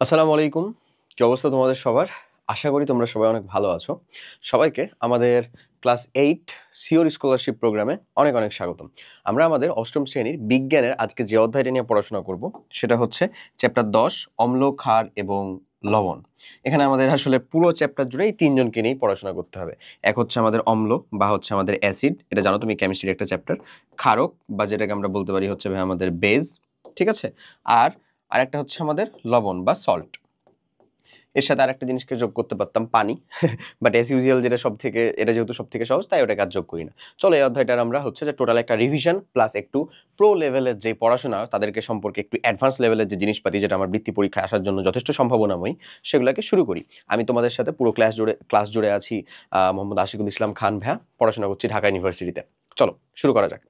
আসসালামু আলাইকুম। কি অবস্থা তোমাদের সবার? আশা করি তোমরা সবাই অনেক ভালো আছো। সবাইকে আমাদের ক্লাস 8 সিওর স্কলারশিপ প্রোগ্রামে অনেক অনেক স্বাগতম। আমরা আমাদের অষ্টম শ্রেণীর বিজ্ঞানের আজকে যে অধ্যায়টা নিয়ে পড়াশোনা করব সেটা হচ্ছে চ্যাপ্টার 10 অম্ল, ক্ষার এবং লবণ। এখানে আমাদের আসলে পুরো চ্যাপ্টার জুড়েই তিনজনকে নিয়েই পড়াশোনা করতে হবে। এক হচ্ছে আমাদের অম্ল বা হচ্ছে আমাদের অ্যাসিড, এটা জানো তুমি কেমিস্ট্রির একটা চ্যাপ্টার। ক্ষারক বা যেটাকে আমরা বলতে পারি হচ্ছে ভাই আমাদের বেজ, ঠিক আছে? আর আরেকটা হচ্ছে আমাদের লবণ বা সল্ট। এর সাথে আরেকটা জিনিসকে যোগ করতে পারতাম, পানি। বাট এস ইউজুয়াল এটা যেহেতু সব থেকে সহজ, তাই ওটাকে আর যোগ করি না। চলো, এই অধ্যায়টার আমরা হচ্ছে যে টোটাল একটা রিভিশন প্লাস একটু প্রো লেভেলের যে পড়াশোনা তাদেরকে সম্পর্কে একটু অ্যাডভান্স লেভেলের যে জিনিসপাতি যেটা আমার বৃত্তি পরীক্ষায় আসার জন্য যথেষ্ট সম্ভাবনাময়ী, সেগুলোকে শুরু করি। আমি তোমাদের সাথে পুরো ক্লাস জুড়ে আছি। মোহাম্মদ আশিকুল ইসলাম খান ভাইয়া, পড়াশোনা করছি ঢাকা ইউনিভার্সিটিতে। চলো শুরু করা যাক।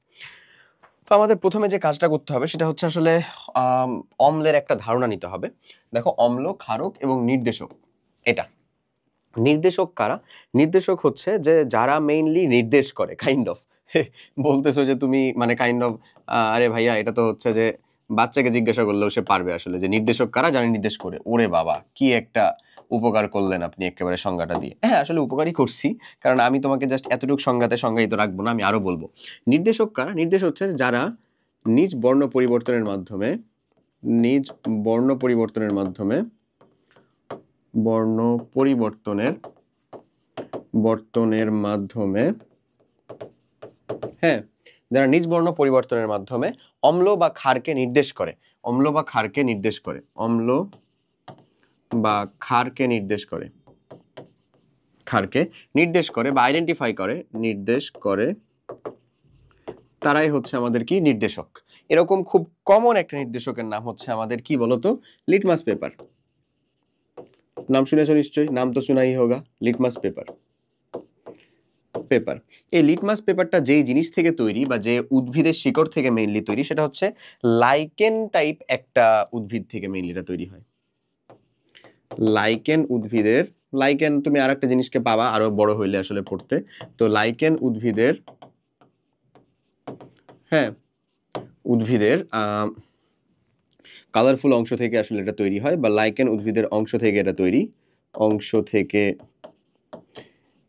তো আমাদের প্রথমে যে কাজটা করতে হবে সেটা হচ্ছে আসলে অম্লের একটা ধারণা নিতে হবে। দেখো, অম্ল, ক্ষারক এবং নির্দেশক, এটা নির্দেশক কারা? নির্দেশক হচ্ছে যে যারা মেইনলি নির্দেশ করে, কাইন্ড অফ। বলতেছো যে তুমি মানে কাইন্ড অফ, আরে ভাইয়া এটা তো হচ্ছে যে বাচ্চাকে জিজ্ঞাসা করলেও সে পারবে আসলে যে নির্দেশক কারা, যারা নির্দেশ করে। ওরে বাবা, কি একটা উপকার করলেন আপনি একেবারে সংজ্ঞাটা দিয়ে। হ্যাঁ, আসলে উপকারই করছি, কারণ আমি তোমাকে জাস্ট এতটুকু সংজ্ঞায়িত রাখবো না, আমি আরো বলবো। নির্দেশক কারা? নির্দেশ হচ্ছে যারা নিজ বর্ণ পরিবর্তনের মাধ্যমে নিজ বর্ণ পরিবর্তনের মাধ্যমে বর্ণ পরিবর্তনের বর্তনের মাধ্যমে হ্যাঁ, যারা নিজ বর্ণ পরিবর্তনের মাধ্যমে অম্ল বা ক্ষারকে নির্দেশ করে। অম্ল বা ক্ষারকে নির্দেশ করে। অম্ল বা ক্ষারকে নির্দেশ করে। ক্ষারকে নির্দেশ করে বা আইডেন্টিফাই করে, নির্দেশ করে, তারাই হচ্ছে আমাদের কি নির্দেশক। এরকম খুব কমন একটা নির্দেশকের নাম হচ্ছে আমাদের কি বলতো? Litmus paper. নাম শুনেছো নিশ্চয়ই, নাম তো শোনাই হোগা, লিটমাস পেপার। পেপার, এই লিটমাস পেপারটা যেই জিনিস থেকে তৈরি বা যে উদ্ভিদের শিকড় থেকে মেইনলি তৈরি, সেটা হচ্ছে লাইকেন টাইপ একটা উদ্ভিদ থেকে মেইনলি এটা তৈরি হয়। লাইকেন উদ্ভিদের, লাইকেন তুমি আর একটা জিনিসকে পাবা আরো বড় হইলে আসলে পড়তে। তো লাইকেন উদ্ভিদের, হ্যাঁ, উদ্ভিদের কালারফুল অংশ থেকে আসলে এটা তৈরি হয়, বা লাইকেন উদ্ভিদের অংশ থেকে এটা তৈরি, অংশ থেকে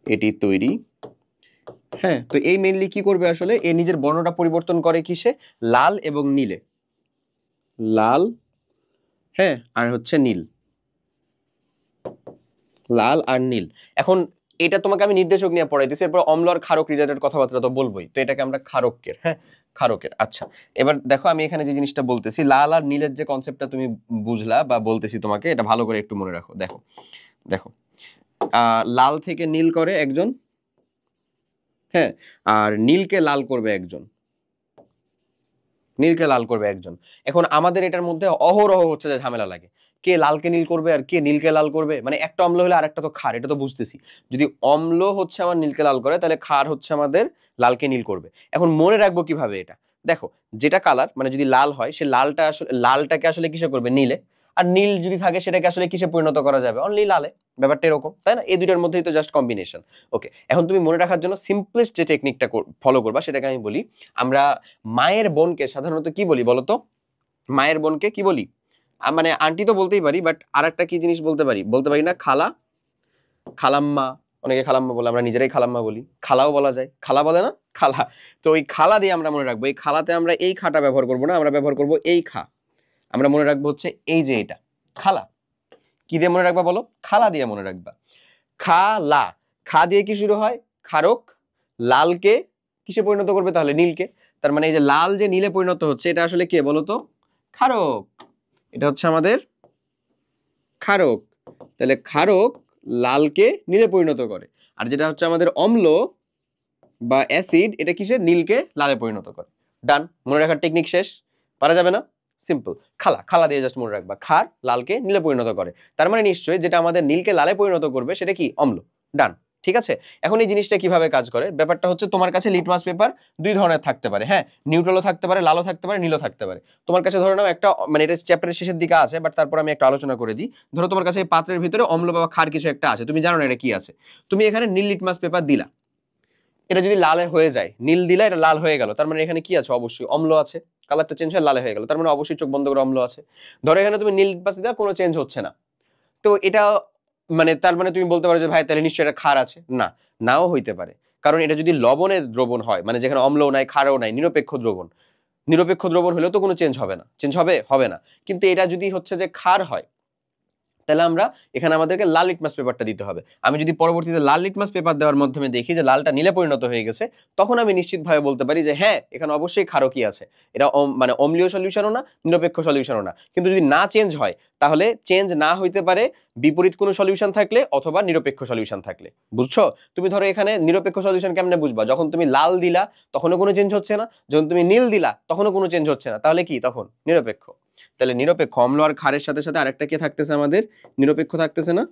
এটি তৈরি। হ্যাঁ, তো এই মেইনলি কি করবে আসলে, এ নিজের বর্ণটা পরিবর্তন করে কিসে? লাল এবং নীলে। লাল, হ্যাঁ, আর হচ্ছে নীল। লাল আর নীল। এখন এটা তোমাকে আমি নির্দেশক নিয়ে পড়াইতেছি, এরপর অম্ল আর ক্ষারক রিলেটেড কথাবার্তা তো বলবোই। তো এটাকে আমরা ক্ষারকের, হ্যাঁ, ক্ষারকের। আচ্ছা, এবার দেখো আমি এখানে যে জিনিসটা বলতেছি, লাল আর নীলের যে কনসেপ্টটা তুমি বুঝলা বা বলতেছি তোমাকে, এটা ভালো করে একটু মনে রাখো। দেখো দেখো, লাল থেকে নীল করে একজন, হ্যাঁ, আর নীলকে লাল করবে একজন। নীলকে লাল করবে একজন। এখন আমাদের এটার মধ্যে অহরহ হচ্ছে যে ঝামেলা লাগে, কে লালকে নীল করবে আর কে নীলকে লাল করবে। মানে একটা অম্ল হলে আরেকটা তো ক্ষার, এটা তো বুঝতেছি। যদি অম্ল হচ্ছে আমার নীলকে লাল করে, তাহলে ক্ষার হচ্ছে আমাদের লালকে নীল করবে। এখন মনে রাখবো কিভাবে এটা? দেখো, যেটা কালার মানে যদি লাল হয়, সে লালটাকে আসলে কিসে করবে? নীলে। আর নীল যদি থাকে সেটাকে আসলে কিসে পরিণত করা যাবে? অনলি লালে। ব্যাপারটা এরকম, তাই না? এই দুইটার মধ্যেই তো জাস্ট কম্বিনেশন। ওকে, এখন তুমি মনে রাখার জন্য সিম্পলেস্ট যে টেকনিকটা ফলো করবা সেটাকে আমি বলি। আমরা মায়ের বোনকে সাধারণত কি বলি বলতো? মায়ের বোনকে কি বলি? মানে আন্টি তো বলতেই পারি, বাট আর একটা কি জিনিস বলতে পারি না? খালা, খালাম্মা। অনেকে খালাম্মা বলে, আমরা নিজেরাই খালাম্মা বলি। খালাও বলা যায়, খালা বলে না? খালা। তো ওই খালা দিয়ে আমরা মনে রাখবো, এই খালাতে আমরা এই খাটা ব্যবহার করবো না, আমরা ব্যবহার করবো এই খা। আমরা মনে রাখবো হচ্ছে এই যে এটা খালা। কি দিয়ে মনে রাখবা বলো? খালা দিয়ে মনে রাখবা। খালা, খা দিয়ে কি শুরু হয়? ক্ষারক। লালকে কিসে পরিণত করবে তাহলে? নীলকে। তার মানে এই যে লাল যে নীলে পরিণত হচ্ছে, এটা আসলে কে বলতো? ক্ষারক। এটা হচ্ছে আমাদের ক্ষারক। তাহলে ক্ষারক লালকে নীলে পরিণত করে। আর যেটা হচ্ছে আমাদের অম্ল বা অ্যাসিড, এটা কিসে? নীলকে লালে পরিণত করে। ডান, মনে রাখার টেকনিক শেষ। পারা যাবে না? সিম্পল। খালা, খালা দিয়ে জাস্ট মনে রাখবা, ক্ষার লালকে নীলে পরিণত করে। তার মানে নিশ্চয়ই যেটা আমাদের নীলকে লালে পরিণত করবে সেটা কি? অম্ল। ডান, ঠিক আছে। এখন এই জিনিসটা কিভাবে কাজ করে? ব্যাপারটা হচ্ছে, তোমার কাছে লিটমাস পেপার দুই ধরনের থাকতে পারে, হ্যাঁ, নিউট্রালও থাকতে পারে, লালও থাকতে পারে, নীলও থাকতে পারে। তোমার কাছে ধরে নাও একটা, মানে এটা চ্যাপ্টারের শেষের দিকে আছে, বাট তারপর আমি একটা আলোচনা করে দিই। ধরো তোমার কাছে এই পাত্রের ভিতরে অম্ল বা ক্ষার কিছু একটা আছে, তুমি জানো না এটা কি আছে। তুমি এখানে নীল লিটমাস পেপার দিলা, এটা যদি লালে হয়ে যায়, নীল দিলে এটা লাল হয়ে গেল, তার মানে এখানে কি আছে? অবশ্যই অম্ল আছে। কালারটা চেঞ্জ হয়ে লালে হয়ে গেল, তার মানে অবশ্যই চোখ বন্ধ করে অম্ল আছে। ধরো এখানে তুমি নীল পাশে দাও, কোনো চেঞ্জ হচ্ছে না, তো এটা মানে তার মানে তুমি বলতে পারো যে ভাই তাহলে নিশ্চয়ই এটা ক্ষার আছে। না, নাও হইতে পারে, কারণ এটা যদি লবণের দ্রবণ হয়, মানে যেখানে অম্লও নাই ক্ষারও নাই, নিরপেক্ষ দ্রবণ, নিরপেক্ষ দ্রবণ হলেও তো কোনো চেঞ্জ হবে না, চেঞ্জ হবে? হবে না। কিন্তু এটা যদি হচ্ছে যে ক্ষার হয়, তাহলে আমরা এখানে আমাদেরকে লাল লিটমাস পেপারটা দিতে হবে। আমি যদি পরবর্তীতে লাল লিটমাস পেপার দেওয়ার মাধ্যমে দেখি যে লালটা নীলে পরিণত হয়ে গেছে, তখন আমি নিশ্চিতভাবে বলতে পারি যে হ্যাঁ, এখানে অবশ্যই ক্ষারকই আছে। এটা মানে অম্লীয় সলিউশনও না, নিরপেক্ষ সলিউশনও না। কিন্তু যদি না চেঞ্জ হয়, তাহলে চেঞ্জ না হইতে পারে বিপরীত কোনো সলিউশন থাকলে অথবা নিরপেক্ষ সলিউশন থাকলে। বুঝছো? তুমি ধরো এখানে নিরপেক্ষ সলিউশন কেমনে বুঝবা? যখন তুমি লাল দিলা তখনও কোনো চেঞ্জ হচ্ছে না, যখন তুমি নীল দিলা তখনও কোনো চেঞ্জ হচ্ছে না, তাহলে কি তখন? নিরপেক্ষ। তাহলে নিরপেক্ষ অম্ল আর ক্ষারের সাথে সাথে আরেকটা কি থাকতেছে আমাদের? নিরপেক্ষ থাকতেছে না?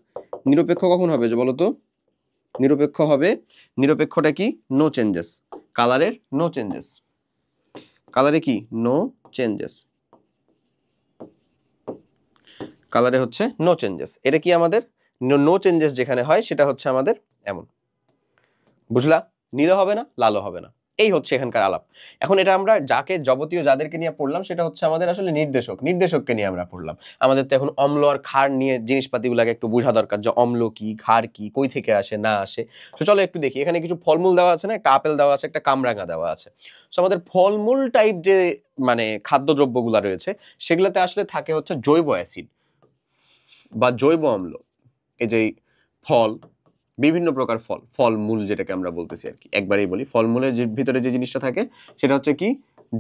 নিরপেক্ষ কখন হবে যে বলো তো? নিরপেক্ষ হবে, নিরপেক্ষটা কি? No changes. কালারের নো চেঞ্জেস। কালারে কি? No changes. কালারে হচ্ছে নো চেঞ্জেস। এটা কি আমাদের? নো চেঞ্জেস যেখানে হয় সেটা হচ্ছে আমাদের এমন। বুঝলা? নীলও হবে না, লালও হবে না। এই হচ্ছে এখানকার আলাপ। এখন এটা আমরা যাকে যাবতীয় যাদেরকে নিয়ে পড়লাম সেটা হচ্ছে আমাদের আসলে নির্দেশককে নিয়ে আমরা পড়লাম। আমাদের তো এখন অম্ল আর ক্ষার নিয়ে জিনিসপাতিগুলোকে একটু বোঝা দরকার, যে অম্ল কি, ক্ষার কি, কই থেকে আসে না আসে। তো চলো একটু দেখি, এখানে কিছু ফলমূল দেওয়া আছে না, একটা আপেল দেওয়া আছে, একটা কামরাঙা দেওয়া আছে। তো আমাদের ফলমূল টাইপ যে মানে খাদ্যদ্রব্যগুলো রয়েছে, সেগুলোতে আসলে থাকে হচ্ছে জৈব অ্যাসিড বা জৈব অম্ল। এই যে ফল, বিভিন্ন প্রকার ফলমূল যেটাকে আমরা বলতেছি আর কি, একবারেই বলি, ফলমূলের যে ভিতরে যে জিনিসটা থাকে সেটা হচ্ছে কি?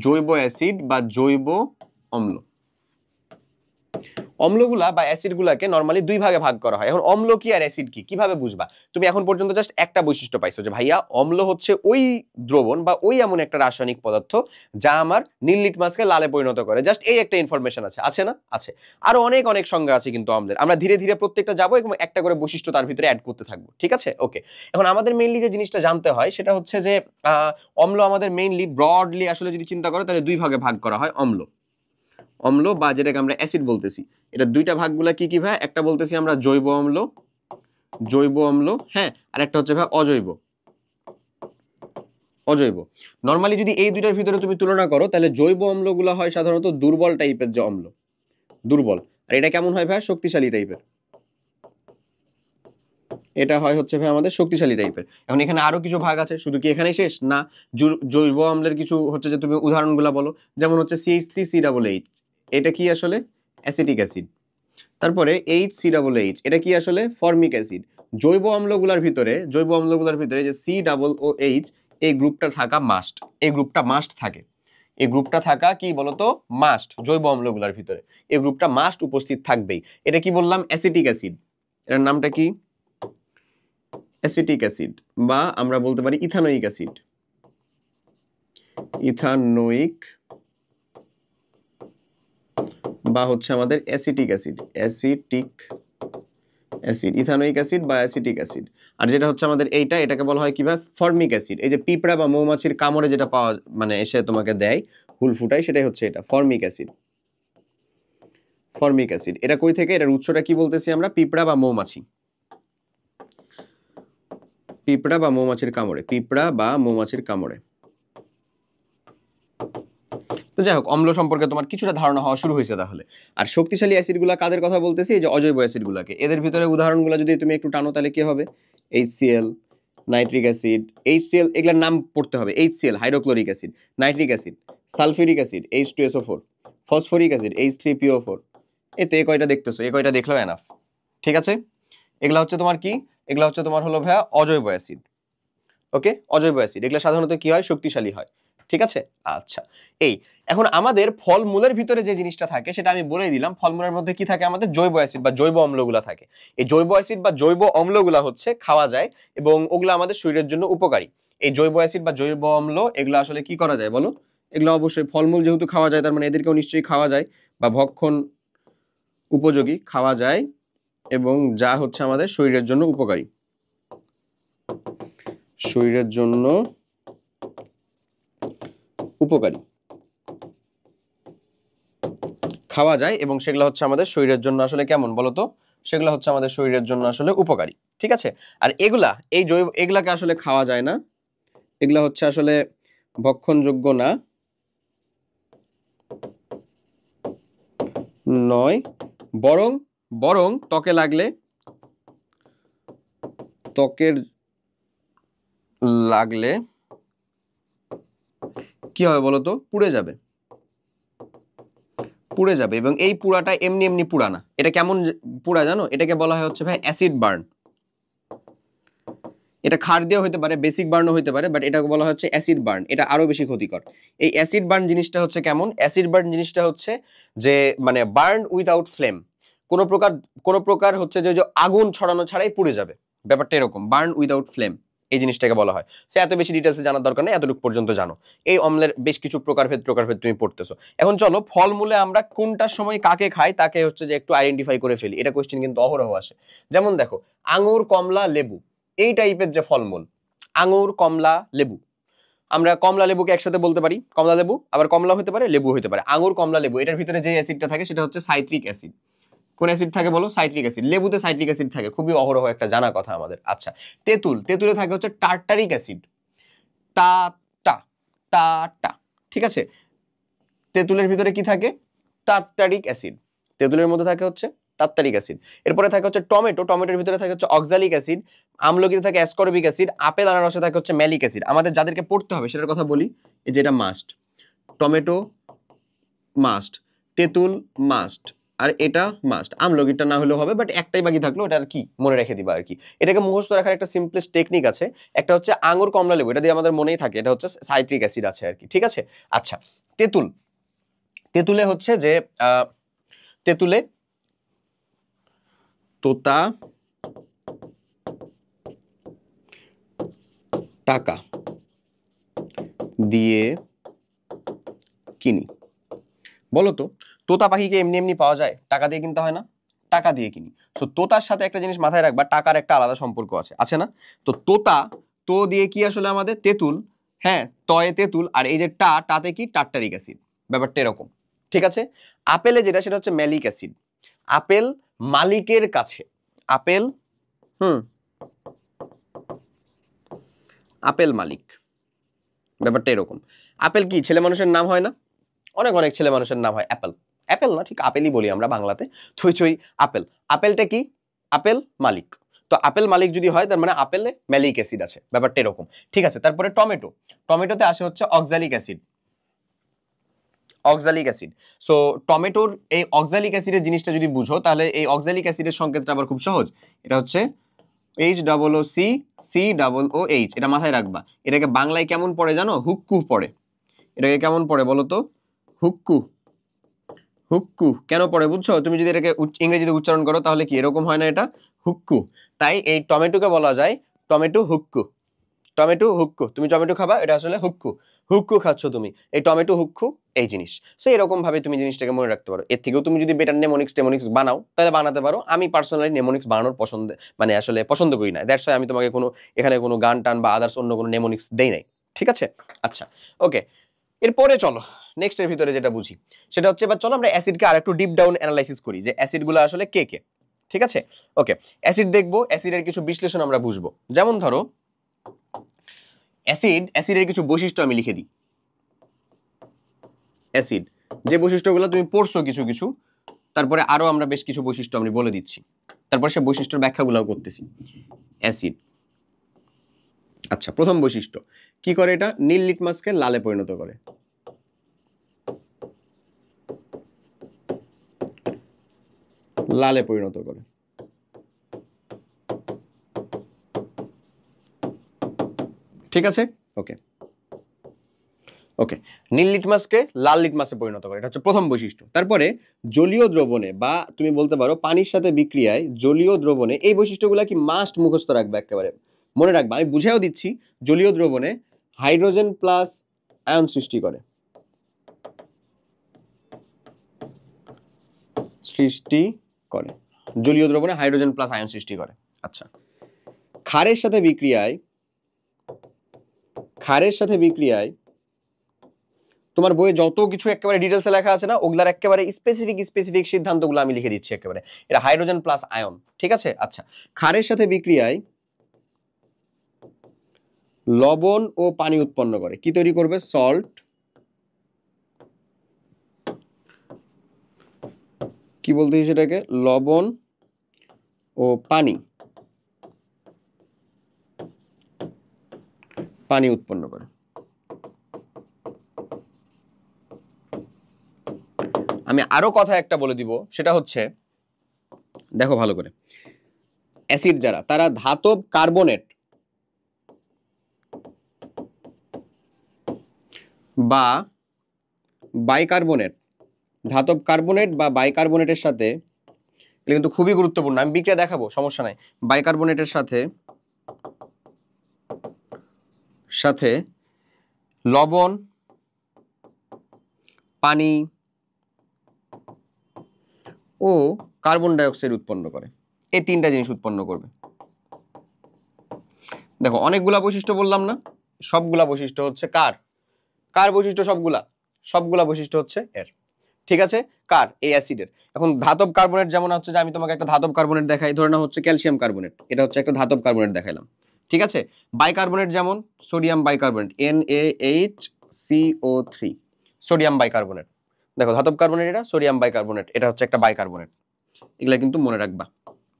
জৈব অ্যাসিড বা জৈব অম্ল। অম্লগুলা বা অ্যাসিডগুলাকে নরমালি দুই ভাগে ভাগ করা হয়। এখন অম্ল কি আর অ্যাসিড কি কিভাবে বুঝবা? তুমি এখন পর্যন্ত জাস্ট একটা বৈশিষ্ট্য পাইছো যে ভাইয়া অম্ল হচ্ছে ওই দ্রবণ বা ওই এমন একটা রাসায়নিক পদার্থ যা আমার নীল লিটমাসকে লালে পরিণত করে। জাস্ট এই একটা ইনফরমেশন আছে, আছে না? আছে। আরো অনেক অনেক সংজ্ঞা আছে কিন্তু অম্লের, আমরা ধীরে ধীরে প্রত্যেকটা যাবো এবং একটা করে বৈশিষ্ট্য তার ভিতরে অ্যাড করতে থাকবো। ঠিক আছে? ওকে। এখন আমাদের মেইনলি যে জিনিসটা জানতে হয় সেটা হচ্ছে যে অম্ল আমাদের মেইনলি ব্রডলি আসলে যদি চিন্তা করো তাহলে দুই ভাগে ভাগ করা হয় অম্ল বা যেটাকে আমরা অ্যাসিড বলতেছি। এটা দুইটা ভাগগুলা কি কি ভাই? একটা বলতেছি আমরা জৈব অম্ল, হ্যাঁ, আর একটা হচ্ছে ভাই অজৈব। নরমালি যদি এই দুইটার ভিতরে তুমি তুলনা করো তাহলে জৈব অম্লগুলো হয় সাধারণত দুর্বল টাইপের যে অম্ল, দুর্বল। আর এটা কেমন হয় ভাই? শক্তিশালী টাইপের। এটা হয় হচ্ছে ভাই আমাদের শক্তিশালী টাইপের। এখন এখানে আরো কিছু ভাগ আছে, শুধু কি এখানেই শেষ না? জৈব অম্লের কিছু হচ্ছে যে তুমি উদাহরণগুলো বলো, যেমন হচ্ছে CH3COOH, এটা কি আসলে? Acetic acid. তারপরে HCOOH, এটা কি আসলে? Formic acid. জৈব অম্লগুলোর ভিতরে যে COOH, এই গ্রুপটা থাকা মাস্ট, এই গ্রুপটা মাস্ট থাকে। এই গ্রুপটা থাকা কি বলতো? মাস্ট। জৈব অম্লগুলোর ভিতরে এই গ্রুপটা মাস্ট উপস্থিত থাকবেই। এটা কি বললাম? Acetic acid. এটার নামটা কি? অ্যাসিটিক অ্যাসিড, বা আমরা বলতে পারি ইথানোয়িক অ্যাসিড। ইথানোয়িক বা হচ্ছে আমাদের অ্যাসিটিক অ্যাসিড, ইথানোয়িক অ্যাসিড বা অ্যাসিটিক অ্যাসিড। আর যেটা হচ্ছে আমাদের এটাকে বলা হয় কিভাবে? Formic acid. এই যে পিঁপড়া বা মৌমাছির কামড়ে যেটা পাওয়া মানে এসে তোমাকে দেয়, হুল ফুটায়, সেটাই হচ্ছে এটা ফর্মিক অ্যাসিড। এটা কই থেকে? এটার উৎসটা কি বলতেছি আমরা? পিঁপড়া বা মৌমাছি, পিঁপড়া বা মৌমাছির কামড়ে। তো যাই হোক, অম্ল সম্পর্কে তোমার কিছুটা ধারণা হওয়া শুরু হয়েছে তাহলে। আর শক্তিশালী অ্যাসিডগুলা কাদের কথা বলতেছি? এই যে অজৈব অ্যাসিডগুলাকে। এদের ভিতরে উদাহরণগুলো যদি তুমি একটু টানো তাহলে কি হবে? HCl, নাইট্রিক অ্যাসিড, HCl, এগুলার নাম পড়তে হবে। HCl hydrochloric acid, nitric acid, sulphuric acid H2SO4, phosphoric acid H3PO4। এই তো এই কয়টা দেখতেছো, এই কয়টা দেখলেও এনাফ। ঠিক আছে? এগুলা হচ্ছে তোমার কি? এগুলা হচ্ছে তোমার হলো ভাইয়া অজৈব অ্যাসিড। ওকে, অজৈব অ্যাসিড এগুলো সাধারণত কি হয়? শক্তিশালী হয়। ঠিক আছে? আচ্ছা, এই এখন আমাদের ফলমূলের ভিতরে যে জিনিসটা থাকে সেটা আমি বলেই দিলাম। ফলমূলের মধ্যে কি থাকে? আমাদের জৈব অ্যাসিড বা জৈব অম্লগুলা থাকে। এই জৈব অ্যাসিড বা জৈব অম্লগুলা হচ্ছে খাওয়া যায় এবং ওগুলা আমাদের শরীরের জন্য উপকারী। এই জৈব অ্যাসিড বা জৈব অম্ল এগুলো আসলে কি করা যায় বলো? এগুলো অবশ্যই ফলমূল যেহেতু খাওয়া যায়, তার মানে এদেরকেও নিশ্চয়ই খাওয়া যায় বা ভক্ষণ উপযোগী, খাওয়া যায় এবং যা হচ্ছে আমাদের শরীরের জন্য উপকারী, শরীরের জন্য উপকারী খাওয়া যায় এবং সেগুলো হচ্ছে আমাদের শরীরের জন্য আসলে কেমন বলতো? সেগুলো হচ্ছে আমাদের শরীরের জন্য আসলে উপকারী। ঠিক আছে? আর এগুলাকে আসলে খাওয়া যায় না, এগুলা হচ্ছে আসলে ভক্ষণযোগ্য না, নয়, বরং বরং ত্বকে লাগলে, ত্বকের লাগলে কি হবে বলতো, পুড়ে যাবে, পুড়ে যাবে। এবং এই পুড়াটা এমনি এমনি পুড়া না, এটা কেমন পুড়া জানো, এটাকে বলা হয় হচ্ছে ভাই অ্যাসিড বার্ন। এটা ক্ষার দিয়েও হতে পারে, বেসিক বার্নও হতে পারে, বাট এটাকে বলা হচ্ছে অ্যাসিড বার্ন। এটা আরো বেশি ক্ষতিকর। এই অ্যাসিড বার্ন জিনিসটা হচ্ছে কেমন, অ্যাসিড বার্ন জিনিসটা হচ্ছে যে মানে বার্ন উইদাউট ফ্লেম, কোনো প্রকার হচ্ছে যে আগুন ছড়ানো ছাড়াই পুড়ে যাবে, ব্যাপারটা এরকম, বার্ন উইদাউট ফ্লেম এই জিনিসটাকে বলা হয়। সে এত বেশি ডিটেলসে জানার দরকার নেই, এতটুকু পর্যন্ত জানো। এই অম্লের বেশ কিছু প্রকারভেদ তুমি পড়তেছো। এখন চলো ফলমূলে আমরা কোনটার সময় কাকে খাই তাকে হচ্ছে যে একটু আইডেন্টিফাই করে ফেলি। এটা কোশ্চেন কিন্তু অহরহ আসে। যেমন দেখো আঙুর, কমলা, লেবু, এই টাইপের যে ফলমূল, আঙুর, কমলা, লেবু, আমরা কমলা লেবুকে একসাথে বলতে পারি, কমলা লেবু, আবার কমলা হতে পারে, লেবু হতে পারে। আঙুর, কমলা, লেবু, এটার ভিতরে যে অ্যাসিডটা থাকে সেটা হচ্ছে সাইট্রিক অ্যাসিড। কোন অ্যাসিড থাকে বলো, সাইট্রিক অ্যাসিড। লেবুতে সাইট্রিক অ্যাসিড থাকে, খুবই অহরহ একটা জানা কথা আমাদের। আচ্ছা, তেঁতুলে থাকে হচ্ছে টার্টারিক অ্যাসিড, টা টা টা টা, ঠিক আছে। তেঁতুলের ভিতরে কি থাকে, টার্টারিক অ্যাসিড, তেঁতুলের মধ্যে থাকে হচ্ছে টার্টারিক অ্যাসিড। এরপরে থাকে হচ্ছে টমেটোর ভিতরে থাকে হচ্ছে অক্সালিক অ্যাসিড, আমলকিতে থাকে অ্যাসকর্বিক অ্যাসিড, আপেল আনারসে থাকে হচ্ছে ম্যালিক অ্যাসিড। আমাদের যাদেরকে পড়তে হবে সেটার কথা বলি, এই যেটা মাস্ট, টমেটো মাস্ট, তেঁতুল মাস্ট, আর এটা মাস্ট। আমলকিটা না হলেও হবে, বাট একটাই বাকি থাকলো, এটা আর কি মনে রেখে দিবা আর কি। এটাকে মুখস্থ রাখার একটা সিম্পলেস্ট টেকনিক আছে, একটা হচ্ছে আঙুর, কমলা, লেবু, এটা দিয়ে আমাদের মনেই থাকে, এটা হচ্ছে সাইট্রিক অ্যাসিড আছে আর কি, ঠিক আছে। আচ্ছা, তেঁতুলে হচ্ছে যে তেঁতুলে তোতা, টাকা দিয়ে কিনি। বলো তো তোতা পাখিকে এমনি এমনি পাওয়া যায়, টাকা দিয়ে কিনতে হয় না, টাকা দিয়ে কিনি। তো তোতার সাথে একটা জিনিস মাথায় রাখবা, টাকার একটা আলাদা সম্পর্ক আছে না। তো তোতা, তো দিয়ে কি আসলে আমাদের তেঁতুল, হ্যাঁ, তয়ে তেঁতুল, আর এই যে টাতে কি টার্টারিক অ্যাসিড, ব্যাপারটা এরকম, ঠিক আছে। আপেলে যেটা সেটা হচ্ছে ম্যালিক অ্যাসিড, আপেল মালিকের কাছে, আপেল আপেল মালিক, ব্যাপারটা এরকম। আপেল কি ছেলে মানুষের নাম হয় না, অনেক অনেক ছেলে মানুষের নাম হয় অ্যাপেল, অ্যাপেল না ঠিক আপেলই বলি আমরা বাংলাতে, থুই থুই আপেল। আপেলটা কি, আপেল মালিক, তো আপেল মালিক যদি হয় তার মানে আপেলে ম্যালিক অ্যাসিড আছে, ব্যাপারটা এরকম, ঠিক আছে। তারপরে টমেটোতে আসে হচ্ছে oxalic acid, oxalic acid. So টমেটোর এই অক্সালিক অ্যাসিডের জিনিসটা যদি বুঝো তাহলে এই অক্সালিক অ্যাসিডের সংকেতটা আবার খুব সহজ, এটা হচ্ছে HOOC, এটা মাথায় রাখবা। এটাকে বাংলায় কেমন পড়ে জানো, হুক্কু পড়ে। এটাকে কেমন পড়ে বলো তো, হুক্কু, হুক্কু কেন পড়ে বুঝছো, তুমি যদি এটাকে ইংরেজিতে উচ্চারণ করো তাহলে কি এরকম হয় না, এটা হুক্কু। তাই এই টমেটোকে বলা যায় টমেটো হুক্কু, টমেটো হুক্কু। তুমি টমেটো খাবা, এটা আসলে হুক্কু, হুক্কু খাচ্ছ তুমি, এই টমেটো হুক্কু এই জিনিস। সো এরকম ভাবে তুমি জিনিসটাকে মনে রাখতে পারো। এর থেকেও তুমি যদি বেটার নেমোনিক্স বানাও তাহলে বানাতে পারো। আমি পার্সোনালি নেমোনিক্স বানানোর মানে আসলে পছন্দ করি না, দ্যাটস ওয়াই আমি তোমাকে এখানে কোনো গান টান বা আদার্স অন্য কোনো নেমোনিক্স দেই নাই, ঠিক আছে। আচ্ছা, ওকে, এরপরে চলো নেক্সট এর ভিতরে যেটা বুঝি সেটা হচ্ছে, এবার চলো আমরা অ্যাসিডকে আরেকটু ডিপ ডাউন অ্যানালাইসিস করি, যে অ্যাসিডগুলো আসলে কে কে, ঠিক আছে। ওকে, অ্যাসিড দেখবো, অ্যাসিডের কিছু বিশ্লেষণ আমরা বুঝবো। যেমন ধরো অ্যাসিডের কিছু বৈশিষ্ট্য আমি লিখে দিই। অ্যাসিড যে বৈশিষ্ট্যগুলো তুমি পড়ছো কিছু কিছু, তারপরে আরো আমরা বেশ কিছু বৈশিষ্ট্য আমি বলে দিচ্ছি, তারপর সে বৈশিষ্ট্যের ব্যাখ্যাগুলোও করতেছি। অ্যাসিড, আচ্ছা, প্রথম বৈশিষ্ট্য কি করে, এটা নীল লিটমাসকে লালে পরিণত করে, লালে পরিণত করে, ঠিক আছে। ওকে ওকে, নীল লিটমাসকে লাল লিটমাসে পরিণত করে, এটা হচ্ছে প্রথম বৈশিষ্ট্য। তারপরে জলীয় দ্রবণে বা তুমি বলতে পারো পানির সাথে বিক্রিয়ায় জলীয় দ্রবণে, এই বৈশিষ্ট্যগুলো কি মাস্ট মুখস্থ রাখবে, একেবারে মনে রাখবে, আমি বুঝেও দিচ্ছি। জলীয় দ্রবণে হাইড্রোজেন প্লাস আয়ন সৃষ্টি করে, জলীয় দ্রবণে হাইড্রোজেন প্লাস আয়ন সৃষ্টি করে। আচ্ছা, ক্ষারের সাথে বিক্রিয়ায় তোমার বইয়ে যত কিছু একেবারে ডিটেলসে লেখা আছে না, ওগুলার একেবারে স্পেসিফিক সিদ্ধান্তগুলো আমি লিখে দিচ্ছি একেবারে, এটা হাইড্রোজেন প্লাস আয়ন, ঠিক আছে। আচ্ছা, ক্ষারের সাথে বিক্রিয়ায় লবণ ও পানি উৎপন্ন করে। কি তৈরি করবে? সল্ট, কি বলতে সেটাকে, লবণ ও পানি পানি উৎপন্ন করে। আমি আরো কথা একটা বলে দিব, সেটা হচ্ছে দেখো ভালো করে, অ্যাসিড যারা, তারা ধাতব কার্বনেট বা বাইকার্বনেট, ধাতব কার্বনেট বা বাইকার্বনেটের সাথে, এটা কিন্তু খুবই গুরুত্বপূর্ণ, আমি বিক্রিয়া দেখাবো, সমস্যা নাই। বাইকার্বনেটের সাথে সাথে লবণ, পানি ও কার্বন ডাইঅক্সাইড উৎপন্ন করে। এই তিনটা জিনিস উৎপন্ন করবে। দেখো অনেকগুলা বৈশিষ্ট্য বললাম না, সবগুলা বৈশিষ্ট্য হচ্ছে কার? কার বৈশিষ্ট্য? সবগুলা বৈশিষ্ট্য হচ্ছে এর। ঠিক আছে, কার? এই অ্যাসিডের। এখন ধাতব কার্বনেট যেমন হচ্ছে, যে আমি তোমাকে একটা ধাতব কার্বনেট দেখাই, ধরে নাও হচ্ছে ক্যালসিয়াম কার্বনেট, এটা হচ্ছে একটা ধাতব কার্বনেট দেখাইলাম। ঠিক আছে, বাইকার্বনেট যেমন sodium bicarbonate, NaHCO3, sodium bicarbonate. দেখো ধাতব কার্বনেট এটা, সোডিয়াম বাইকার্বনেট এটা হচ্ছে একটা বাইকার্বনেট। এগুলা কিন্তু মনে রাখবা।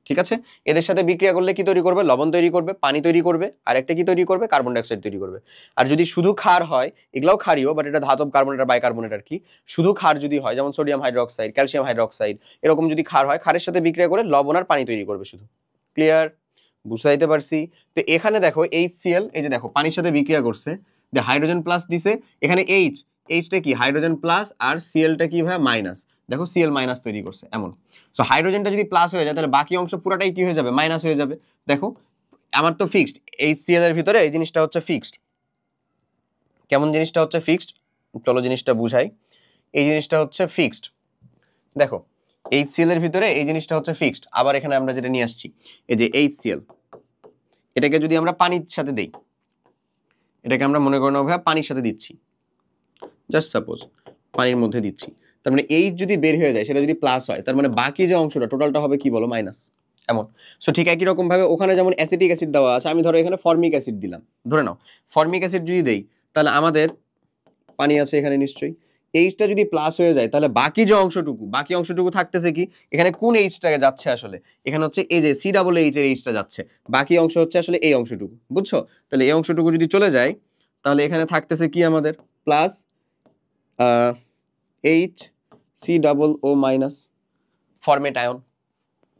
ঠিক আছে, এদের সাথে বিক্রিয়া করলে কি তৈরি করবে? লবণ তৈরি করবে, পানি তৈরি করবে, আর একটা কি তৈরি করবে? কার্বন ডাইঅক্সাইড তৈরি করবে। আর যদি শুধু ক্ষার হয়, এগুলাও ক্ষারীয়, বাট এটা ধাতব কার্বনেট আর বাইকার্বনেট আর কি। শুধু ক্ষার যদি হয়, যেমন সোডিয়াম হাইড্রোক্সাইড, ক্যালসিয়াম হাইড্রোক্সাইড, এরকম যদি ক্ষার হয়, ক্ষারের সাথে বিক্রিয়া করে লবণ আর পানি তৈরি করবে শুধু। ক্লিয়ার? বুঝাইতে পারছি? তো এখানে দেখো HCl, এই যে দেখো পানির সাথে বিক্রিয়া করছে, যে হাইড্রোজেন প্লাস দিছে, এখানে এইচটা কি? হাইড্রোজেন প্লাস, আর সিএলটা কি ভাই? মাইনাস। দেখো সিএল মাইনাস তৈরি করছে এমন। সো হাইড্রোজেনটা যদি প্লাস হয়ে যায়, তাহলে বাকি অংশ পুরাটাই কি হয়ে যাবে? মাইনাস হয়ে যাবে। দেখো আমার তো ফিক্সড, HCl এর ভিতরে এই জিনিসটা হচ্ছে ফিক্সড। কেমন জিনিসটা হচ্ছে ফিক্সড? চলো জিনিসটা বুঝাই। এই জিনিসটা হচ্ছে ফিক্সড। দেখো HCl এর ভিতরে এই জিনিসটা হচ্ছে ফিক্সড। আবার এখানে আমরা যেটা নিয়ে আসছি, এই যে HCl, এটাকে যদি আমরা পানির সাথে দেই, এটাকে আমরা মনে করো না ভাই পানির সাথে দিচ্ছি, জাস্ট সাপোজ পানির মধ্যে দিচ্ছি, তার মানে এইচ যদি বের হয়ে যায়, সেটা যদি প্লাস হয়, তার মানে বাকি যে অংশটা টোটালটা হবে কি বলো? মাইনাস। এমন। সো ঠিক একই রকম ভাবে ওখানে যেমন অ্যাসিটিক অ্যাসিড দেওয়া আছে, আমি ধরো এখানে ফর্মিক অ্যাসিড দিলাম, ধরে নাও ফর্মিক অ্যাসিড যদি দেই, তাহলে আমাদের পানি আছে এখানে নিশ্চয়ই, এইচটা যদি প্লাস হয়ে যায়, তাহলে বাকি যে অংশটুকু, বাকি অংশটুকু থাকতেছে কি? এখানে কোন এইচটাকে যাচ্ছে আসলে? এখানে হচ্ছে এই যে COOH এর এইচটা যাচ্ছে, বাকি অংশ হচ্ছে আসলে এই অংশটুকু, বুঝছো? তাহলে এই অংশটুকু যদি চলে যায়, তাহলে এখানে থাকতেছে কি আমাদের? Plus HCOO minus, format ion.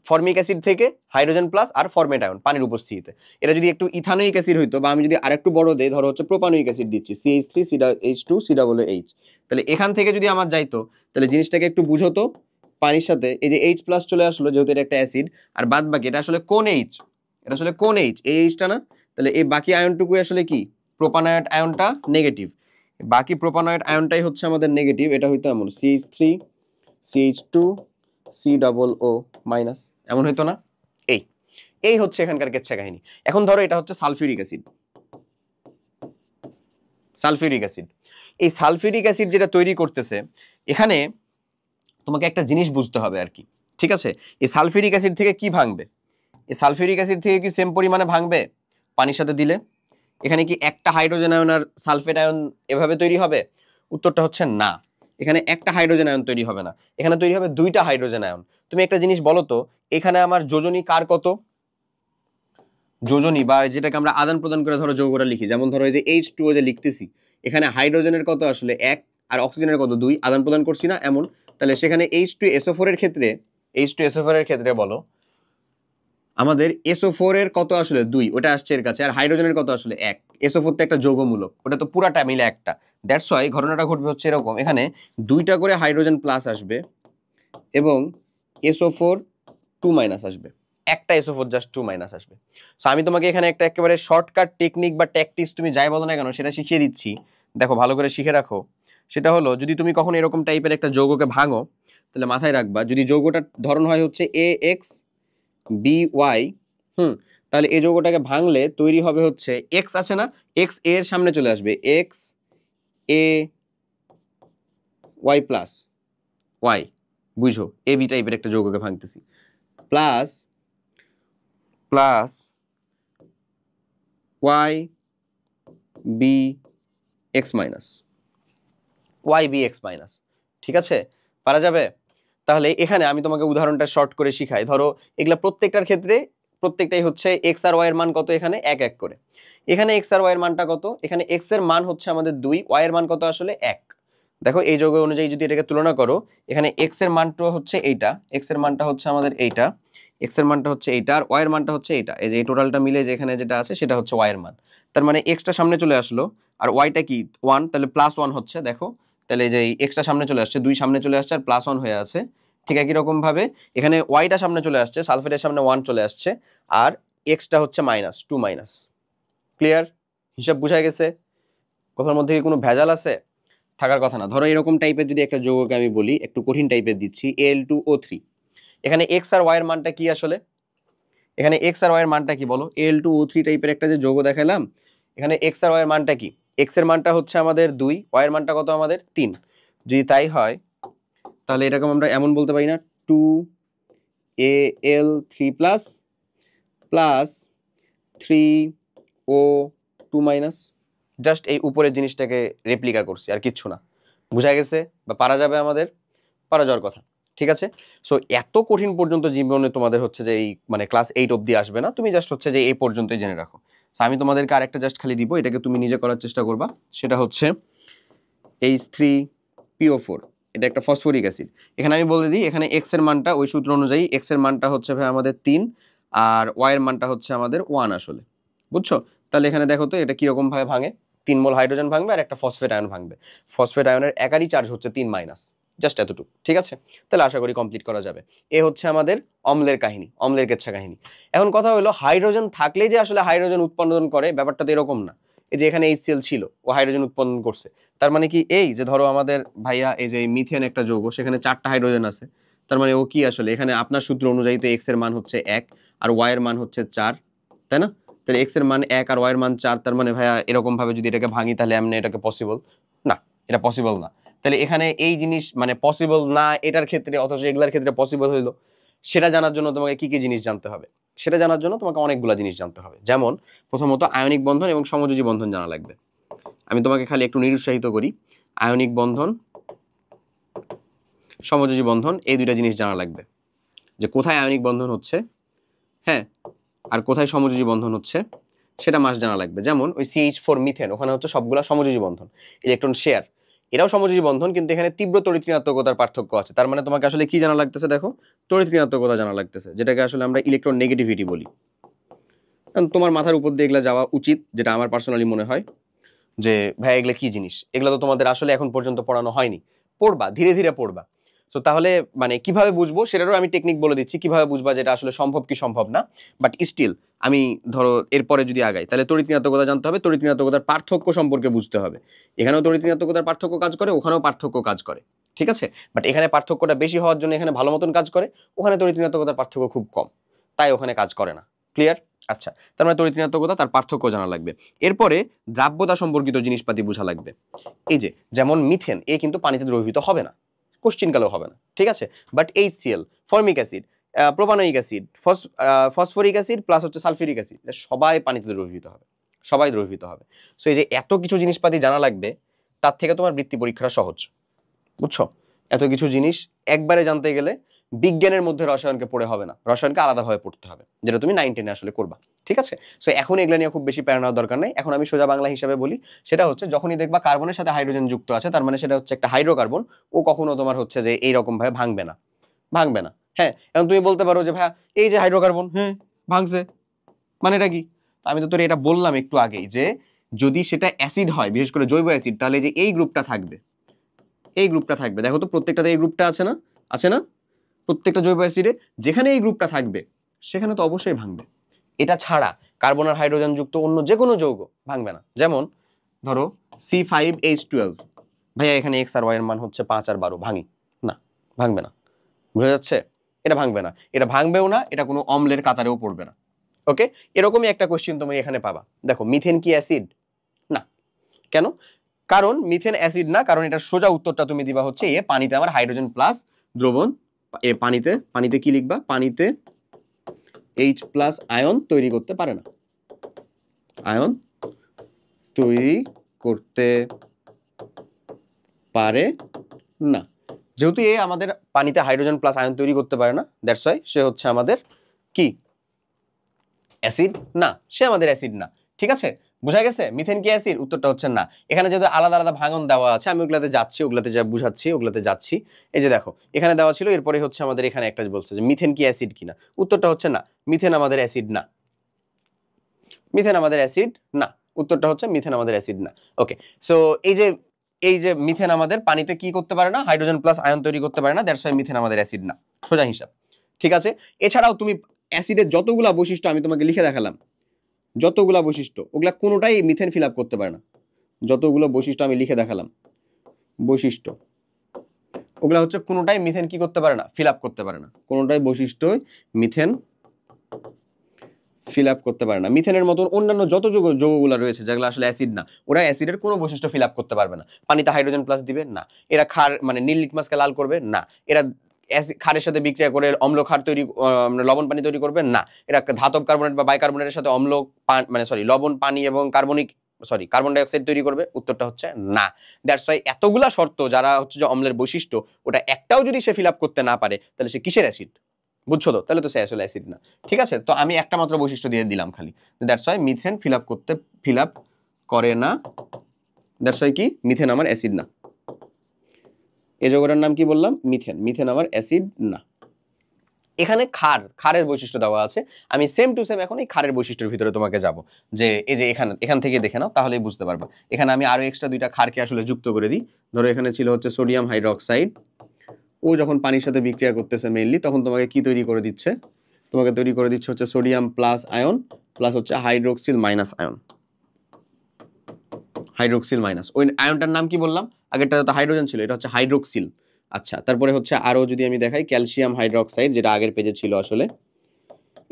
Formic acid থেকে হাইড্রোজেন প্লাস আর ফরমেট আয়ন পানির উপস্থিতিতে। এটা যদি একটু ইথানোইক অ্যাসিড হইতো, বা আমি যদি আরেকটু বড় দেই, ধরো হচ্ছে প্রোপানোইক অ্যাসিড দিচ্ছি, CH3CH2COOH, তাহলে এখান থেকে যদি আমার যাইতো, তাহলে জিনিসটাকে একটু বুঝো তো, পানির সাথে এই যে H প্লাস চলে আসলো, যেহেতু এটা একটা অ্যাসিড, আর বাদ বাকি এটা আসলে কোন এইচ? এটা আসলে কোন এইচ? এই এইচটা না? তাহলে এই বাকি আয়নটুকু আসলে কি? প্রোপানয়েড আয়নটা নেগেটিভ। বাকি প্রোপানয়েড আয়নটাই হচ্ছে আমাদের নেগেটিভ। এটা হইতো এমন CH3CH2COO মাইনাস, এমন হইতো না? এই এই হচ্ছে এখানকার কেচ্ছা কাহিনী। এখন ধরো এটা হচ্ছে সালফিউরিক অ্যাসিড। সালফিউরিক অ্যাসিড, এই সালফিউরিক অ্যাসিড যেটা তৈরি করতেছে, এখানে তোমাকে একটা জিনিস বুঝতে হবে আর কি। ঠিক আছে, এই সালফিউরিক অ্যাসিড থেকে কি ভাঙবে? এই সালফিউরিক অ্যাসিড থেকে কি সেম পরিমাণে ভাঙবে পানির সাথে দিলে? এখানে কি একটা হাইড্রোজেন আয়ন আর সালফেট আয়ন এভাবে তৈরি হবে? উত্তরটা হচ্ছে না। এখানে একটা হাইড্রোজেন আয়ন তৈরি হবে না, এখানে তৈরি হবে দুইটা হাইড্রোজেন আয়ন। তুমি একটা জিনিস বলো তো, এখানে আমার যোজনী কার কত? যোজনী বা যেটাকে আমরা আদান প্রদান করে ধরো যৌগটা লিখি, যেমন ধরো এই যে H2O যে লিখতেছি, এখানে হাইড্রোজেনের কত আসলে 1, আর অক্সিজেনের কত 2, আদান প্রদান করছি না এমন। তাহলে সেখানে H2SO4 এর ক্ষেত্রে, H2SO4 এর ক্ষেত্রে বলো আমাদের SO4 এর কত আসলে 2, ওটা আসছে এর কাছে, আর হাইড্রোজেনের কত আসলে 1। SO4 তো একটা যৌগমূলক, ওটা তো পুরাটা মিলে একটা। দ্যাটস ওয়াই ঘটনাটা ঘটবে হচ্ছে এরকম, এখানে দুইটা করে হাইড্রোজেন প্লাস আসবে এবং SO4 2 মাইনাস আসবে, একটা SO4 জাস্ট 2 মাইনাস আসবে। সো আমি তোমাকে এখানে একটা একেবারে শর্টকাট টেকনিক বা ট্যাকটিক্স তুমি যাই বলো না কেন সেটা শিখিয়ে দিচ্ছি। দেখো ভালো করে শিখে রাখো। সেটা হলো, যদি তুমি কখনো এরকম টাইপের একটা যৌগকে ভাঙো, তাহলে মাথায় রাখবা, যদি যৌগটার ধরন হয় হচ্ছে AXBY, তাহলে এই যৌগটাকে ভাঙলে তৈরি হবে হচ্ছে X আছে না, X এর সামনে চলে আসবে XAY প্লাস Y, বুঝো AB টাইপের একটা যৌগকে ভাঙতেছি, plus plus Y B X minus, Y B X minus. ঠিক আছে, পারা যাবে? তাহলে এখানে আমি তোমাকে উদাহরণটা শর্ট করে শিখাই। ধরো এগুলা প্রত্যেকটার ক্ষেত্রে প্রত্যেকটাই হচ্ছে এক্স আর ওয়াই এর মান কত, এখানে এক এক করে। এখানে এক্স আর ওয়াই এর মানটা কত, এখানে এক্স এর মান হচ্ছে আমাদের 2, ওয়াই এর মান কত আসলে 1। দেখো এই যোগ অনুযায়ী যদি এটাকে তুলনা করো, এখানে এক্স এর মানটা হচ্ছে এইটা, এক্স এর মানটা হচ্ছে আমাদের এইটা, এক্স এর মানটা হচ্ছে এইটা, আর ওয়াই এর মানটা হচ্ছে এইটা। এই যে এই টোটালটা মিলে যে এখানে যেটা আছে সেটা হচ্ছে ওয়াই এর মান। তার মানে এক্সটা সামনে চলে আসলো, আর ওয়াইটা কি 1, তাহলে +1 হচ্ছে। দেখো তাহলে এই যে এক্সটা সামনে চলে আসছে, 2 সামনে চলে আসছে আর +1 হয়ে আছে। ঠিক একই রকম ভাবে এখানে ওয়াইটা সামনে চলে আসছে, সালফেটের সামনে 1 চলে আসছে, আর এক্সটা হচ্ছে -2 মাইনাস। ক্লিয়ার? হিসাব বুঝা গেছে? কথার মধ্যে কি কোনো ভেজাল আছে? থাকার কথা না। ধরো এরকম টাইপের যদি একটা যৌগকে আমি বলি, একটু কঠিন টাইপের দিচ্ছি, Al2O3। এখানে এক্স আর ওয়াই এর মানটা কি আসলে? এখানে এক্স আর ওয়াই এর মানটা কি বলো? Al2O3 টাইপের একটা যে যৌগ দেখালাম, এখানে এক্স আর ওয়াই এর মানটা কি? এক্স এর মানটা হচ্ছে আমাদের 2, ওয়াই এর মানটা কত আমাদের 3। যদি তাই হয় তাহলে এরকম আমরা এমন বলতে পারি না, 2Al3 plus 3O2 minus. Just এই উপরের জিনিসটাকে রেপ্লিকা করছি, আর কিচ্ছু না। বুঝা গেছে বা পারা যাবে? আমাদের পারা যাওয়ার কথা। ঠিক আছে, সো এত কঠিন পর্যন্ত জীবনে তোমাদের হচ্ছে যে এই মানে ক্লাস 8 অবধি আসবে না, তুমি জাস্ট হচ্ছে যে এই পর্যন্তই জেনে রাখো। সো আমি তোমাদেরকে আরেকটা জাস্ট খালি দিব, এটাকে তুমি নিজে করার চেষ্টা করবা। সেটা হচ্ছে H3PO4, এটা একটা ফসফরিক অ্যাসিড। এখানে আমি বলে দিই, এখানে এক্স এর মানটা ওই সূত্র অনুযায়ী এক্স এর মানটা হচ্ছে ভাই আমাদের 3, আর ওয়াই এর মানটা হচ্ছে আমাদের 1 আসলে। বুঝছো? তাহলে এখানে দেখো তো এটা কিরকম ভাবে ভাঙে। 3 মোল হাইড্রোজেন ভাঙবে আর একটা ফসফেট আয়ন ভাঙবে। ফসফেট আয়নের একারই চার্জ হচ্ছে 3 মাইনাস, জাস্ট এতটুকু। ঠিক আছে, তাহলে আশা করি কমপ্লিট করা যাবে। এ হচ্ছে আমাদের অম্লের কাহিনী, অম্লের কেচ্ছা কাহিনী। এখন কথা হলো হাইড্রোজেন থাকলেই যে আসলে হাইড্রোজেন উৎপাদন করে, ব্যাপারটা তো এরকম না। এই যে এখানে HCl ছিল, ও হাইড্রোজেন উৎপন্ন করছে। তার মানে কি এই যে ধরো আমাদের ভাইয়া এই যে মিথেন একটা যৌগ, সেখানে 4টা হাইড্রোজেন আছে। তার মানে ও কি আসলে এখানে আপনার সূত্র অনুযায়ী তো এক্স এর মান হচ্ছে 1 আর ওয়াই এর মান হচ্ছে 4, তাই না? তাহলে এক্স এর মান 1 আর ওয়াই এর মান 4, তার মানে ভাইয়া এরকম ভাবে যদি এটাকে ভাঙি তাহলে এমনি এটাকে পসিবল না, এটা পসিবল না। তাহলে এখানে এই জিনিস মানে পসিবল না এটার ক্ষেত্রে, অথচ এগুলার ক্ষেত্রে পসিবল হইলো। সেটা জানার জন্য তোমাকে কি কি জিনিস জানতে হবে? সেটা জানার জন্য তোমাকে অনেকগুলো জিনিস জানতে হবে। যেমন প্রথমত আয়নিক বন্ধন এবং সমযোজী বন্ধন জানা লাগবে। আমি তোমাকে খালি একটু নিরুৎসাহিত করি, আয়নিক বন্ধন, সমযোজী বন্ধন, এই দুইটা জিনিস জানা লাগবে, যে কোথায় আয়নিক বন্ধন হচ্ছে, হ্যাঁ, আর কোথায় সমযোজী বন্ধন হচ্ছে সেটা মাস জানা লাগবে। যেমন ওই CH4 মিথেন, ওখানে হচ্ছে সবগুলা সমযোজী বন্ধন, ইলেকট্রন শেয়ার, এটাও সমযোজী বন্ধন, কিন্তু এখানে তীব্র তড়িৎ ঋণাত্মকতার পার্থক্য আছে। তার মানে তোমাকে আসলে কি জানা লাগতেছে? দেখো তড়িৎ ঋণাত্মকতা জানা লাগতেছে, যেটাকে আসলে আমরা ইলেকট্রন নেগেটিভিটি বলি। তোমার মাথার উপর দিয়ে এগুলা যাওয়া উচিত, যেটা আমার পার্সোনালি মনে হয়। যে ভাই এগুলো কি জিনিস, এগুলো তো তোমাদের আসলে এখন পর্যন্ত পড়ানো হয়নি। পড়বা, ধীরে ধীরে পড়বা। তো তাহলে মানে কিভাবে বুঝবো সেটারও আমি টেকনিক বলে দিচ্ছি, কিভাবে বুঝবা যেটা আসলে সম্ভব কি সম্ভব না। বাট স্টিল আমি ধরো এরপরে যদি আগাই, তাহলে তড়িৎ ঋণাত্মকতা জানতে হবে, তড়িৎ ঋণাত্মকতার পার্থক্য সম্পর্কে বুঝতে হবে। এখানেও তড়িৎ ঋণাত্মকতার পার্থক্য কাজ করে, ওখানেও পার্থক্য কাজ করে। ঠিক আছে, বাট এখানে পার্থক্যটা বেশি হওয়ার জন্য এখানে ভালো মতন কাজ করে, ওখানে তড়িৎ ঋণাত্মকতার পার্থক্য খুব কম, তাই ওখানে কাজ করে না। ক্লিয়ার? আচ্ছা, তার মানে তড়িৎ ঋণাত্মকতা, তার পার্থক্য জানা লাগবে। এরপরে দ্রাব্যতা সম্পর্কিত জিনিসপাতি বোঝা লাগবে। এই যে যেমন মিথেন, এ কিন্তু পানিতে দ্রবীভূত হবে না, কোশ্চিন কালেও হবে না। ঠিক আছে, but HCl, formic acid, propanoic acid, phosphoric acid plus হচ্ছে সালফিউরিক অ্যাসিড, সবাই পানিতে দ্রবীভূত হবে, সবাই দ্রবীভূত হবে। সো এই যে এত কিছু জিনিসপাতি জানা লাগবে, তার থেকে তোমার বৃত্তি পরীক্ষাটা সহজ। বুঝছো? এত কিছু জিনিস একবারে জানতে গেলে বিজ্ঞানের মধ্যে রসায়নকে পড়ে হবে না, রসায়নকে আলাদাভাবে পড়তে হবে, যেটা তুমি 9-10 আসলে করবা। ঠিক আছে, সো এখন এগুলো নিয়ে খুব বেশি প্যারা নেওয়ার দরকার নেই। এখন আমি সোজা বাংলা হিসাবে বলি, সেটা হচ্ছে যখনই দেখবা কার্বনের সাথে হাইড্রোজেন যুক্ত আছে, তার মানে সেটা হচ্ছে একটা হাইড্রোকার্বন। ও কখনো তোমার হচ্ছে যে এইরকম ভাবে ভাঙবে না, ভাঙবে না। হ্যাঁ, এখন তুমি বলতে পারো যে ভাই এই যে হাইড্রোকার্বন, হ্যাঁ ভাঙছে, মানে এটা কি? আমি তো তোর এটা বললাম একটু আগেই, যে যদি সেটা অ্যাসিড হয়, বিশেষ করে জৈব অ্যাসিড, তাহলে যে এই গ্রুপটা থাকবে, এই গ্রুপটা থাকবে। দেখো তো প্রত্যেকটাতে এই গ্রুপটা আছে না, আছে না? প্রত্যেকটা জৈব অ্যাসিডে যেখানে এই গ্রুপটা থাকবে সেখানে তো অবশ্যই ভাঙবে। এটা ছাড়া কার্বন আর হাইড্রোজেন যুক্ত অন্য যে কোনো যৌগ ভাঙবে না। যেমন ধরো C5H12, ভাইয়া এখানে এক্স আর ওয়াই এর মান হচ্ছে 5 আর 12, ভাঙি না, ভাঙবে না। বুঝা যাচ্ছে? এটা ভাঙবে না, এটা ভাঙবেও না, এটা কোনো অম্লের কাতারেও পড়বে না। ওকে, এরকমই একটা কোশ্চেন তুমি এখানে পাবা। দেখো মিথেন কি অ্যাসিড? না। কেন? কারণ মিথেন অ্যাসিড না, কারণ এটা সোজা উত্তরটা তুমি দিবা হচ্ছে এ, পানিতে আমার হাইড্রোজেন প্লাস দ্রবণ, এ পানিতে, পানিতে কি লিখবা? পানিতে H+ আয়ন তৈরি করতে পারে না, আয়ন তৈরি করতে পারে না। যেহেতু এ আমাদের পানিতে হাইড্রোজেন প্লাস আয়ন তৈরি করতে পারে না, দ্যাটস ওয়াই সে হচ্ছে আমাদের কি অ্যাসিড না, সে আমাদের অ্যাসিড না। ঠিক আছে, বুঝা গেছে? মিথেন কি অ্যাসিড? উত্তরটা হচ্ছে না। এখানে যেহেতু আলাদা আলাদা ভাঙন দেওয়া আছে, আমি ওগুলাতে যাচ্ছি, ওগুলাতে যা বুঝাচ্ছি, ওগুলাতে যাচ্ছি। এই যে দেখো এখানে দেওয়া ছিল, এরপরে হচ্ছে আমাদের এখানে একটা বলছে যে মিথেন কি অ্যাসিড কিনা। উত্তরটা হচ্ছে না, মিথেন আমাদের অ্যাসিড না। মিথেন আমাদের অ্যাসিড না। উত্তরটা হচ্ছে মিথেন আমাদের অ্যাসিড না। ওকে, সো এই যে মিথেন আমাদের পানিতে কি করতে পারে না, হাইড্রোজেন প্লাস আয়ন তৈরি করতে পারে না, দ্যাটস ওয়াই মিথেন আমাদের অ্যাসিড না। সোজা হিসাব। ঠিক আছে, এছাড়াও তুমি অ্যাসিডের যতগুলা বৈশিষ্ট্য আমি তোমাকে লিখে দেখালাম, যতগুলা বৈশিষ্ট্য, ওগুলা কোনোটাই মিথেন ফিল আপ করতে পারে না। যতগুলো বৈশিষ্ট্য আমি লিখে দেখালাম, বৈশিষ্ট্য, ওগুলা হচ্ছে কোনোটাই মিথেন কি করতে পারে না, ফিল আপ করতে পারে না। কোনোটাই বৈশিষ্ট্য মিথেন ফিল আপ করতে পারে না। মিথেনের মতন অন্যান্য যত যৌগগুলো রয়েছে যেগুলো আসলে অ্যাসিড না, ওরা অ্যাসিডের কোনো বৈশিষ্ট্য ফিল আপ করতে পারবে না। পানিতে হাইড্রোজেন প্লাস দিবে না, এরা ক্ষার মানে নীল লিটমাসকে লাল করবে না, এরা ক্ষারের সাথে বিক্রিয়া করে অম্ল ক্ষার তৈরি, লবণ পানি তৈরি করবে না, এরা ধাতব কার্বনেট বা বাইকার্বনেটের সাথে অম্ল মানে লবণ পানি এবং কার্বন ডাই অক্সাইড তৈরি করবে। উত্তরটা হচ্ছে না। দ্যাটস ওয়াই এতগুলা শর্ত যারা হচ্ছে যে অম্লের বৈশিষ্ট্য, ওটা একটাও যদি সে ফিল আপ করতে না পারে, তাহলে সে কিসের অ্যাসিড? বুঝছো তো? তাহলে তো সে আসলে অ্যাসিড না। ঠিক আছে, তো আমি একটা মাত্র বৈশিষ্ট্য দিয়ে দিলাম খালি, that's why methane fill up করে না। দ্যাটস ওয়াই কি মিথেন আমার অ্যাসিড না। এই যৌগটার নাম কি বললাম? মিথেন। মিথেন আমার অ্যাসিড না। এখানে ক্ষারের বৈশিষ্ট্য দেওয়া আছে, আমি সেম টু সেম এখন এই ক্ষারের বৈশিষ্ট্যের ভিতরে তোমাকে যাব, যে এই যে এখান থেকে দেখে নাও, তাহলেই বুঝতে পারবা। এখানে আমি আরো এক্সট্রা দুইটা ক্ষারকে আসলে যুক্ত করে দিই। ধরো এখানে ছিল হচ্ছে সোডিয়াম হাইড্রোক্সাইড, ও যখন পানির সাথে বিক্রিয়া করতেছে মেইনলি, তখন তোমাকে কি তৈরি করে দিচ্ছে? তোমাকে তৈরি করে দিচ্ছে হচ্ছে সোডিয়াম প্লাস আয়ন প্লাস হচ্ছে hydroxyl minus ion. Hydroxyl minus, ওই আয়নটার নাম কি বললাম? আগেরটা তো হাইড্রোজেন ছিল, এটা হচ্ছে হাইড্রোক্সিল। আচ্ছা, তারপরে হচ্ছে আরো যদি আমি দেখাই ক্যালসিয়াম হাইড্রোক্সাইড, যেটা আগের পেজে ছিল আসলে,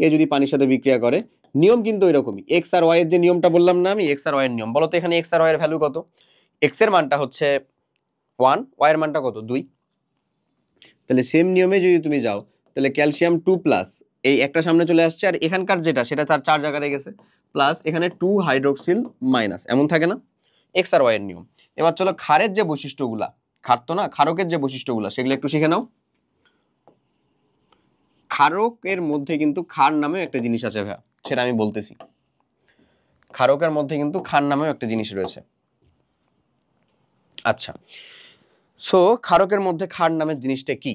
এ যদি পানির সাথে বিক্রিয়া করে, নিয়ম কিন্তু এরকমই। এক্স আর ওয়াই এর যে নিয়মটা বললাম না আমি, এক্স আর ওয়াই এর নিয়ম, বলো তো এখানে এক্স আর ওয়াই এর ভ্যালু কত? এক্স এর মানটা হচ্ছে 1, ওয়াই এর মানটা কত? 2। তাহলে সেম নিয়মে যদি তুমি যাও, তাহলে ক্যালসিয়াম 2 প্লাস, এই একটা সামনে চলে আসছে, আর এখানকার যেটা সেটা তার 4 জায়গায় গেছে, প্লাস এখানে 2 হাইড্রোক্সিল মাইনাস, এমন থাকে না? এক্স আর ওয়াই এর নিয়ম। এবার চলো ক্ষারের যে বৈশিষ্ট্যগুলা, ক্ষার তো না, ক্ষারকের যে বৈশিষ্ট্যগুলা, সেগুলো একটু শিখে নাও। ক্ষারকের মধ্যে কিন্তু ক্ষার নামেও একটা জিনিস আছে ভাইয়া, সেটা আমি বলতেছি। ক্ষারকের মধ্যে কিন্তু ক্ষার নামেও একটা জিনিস রয়েছে। আচ্ছা, সো ক্ষারকের মধ্যে ক্ষার নামের জিনিসটা কি?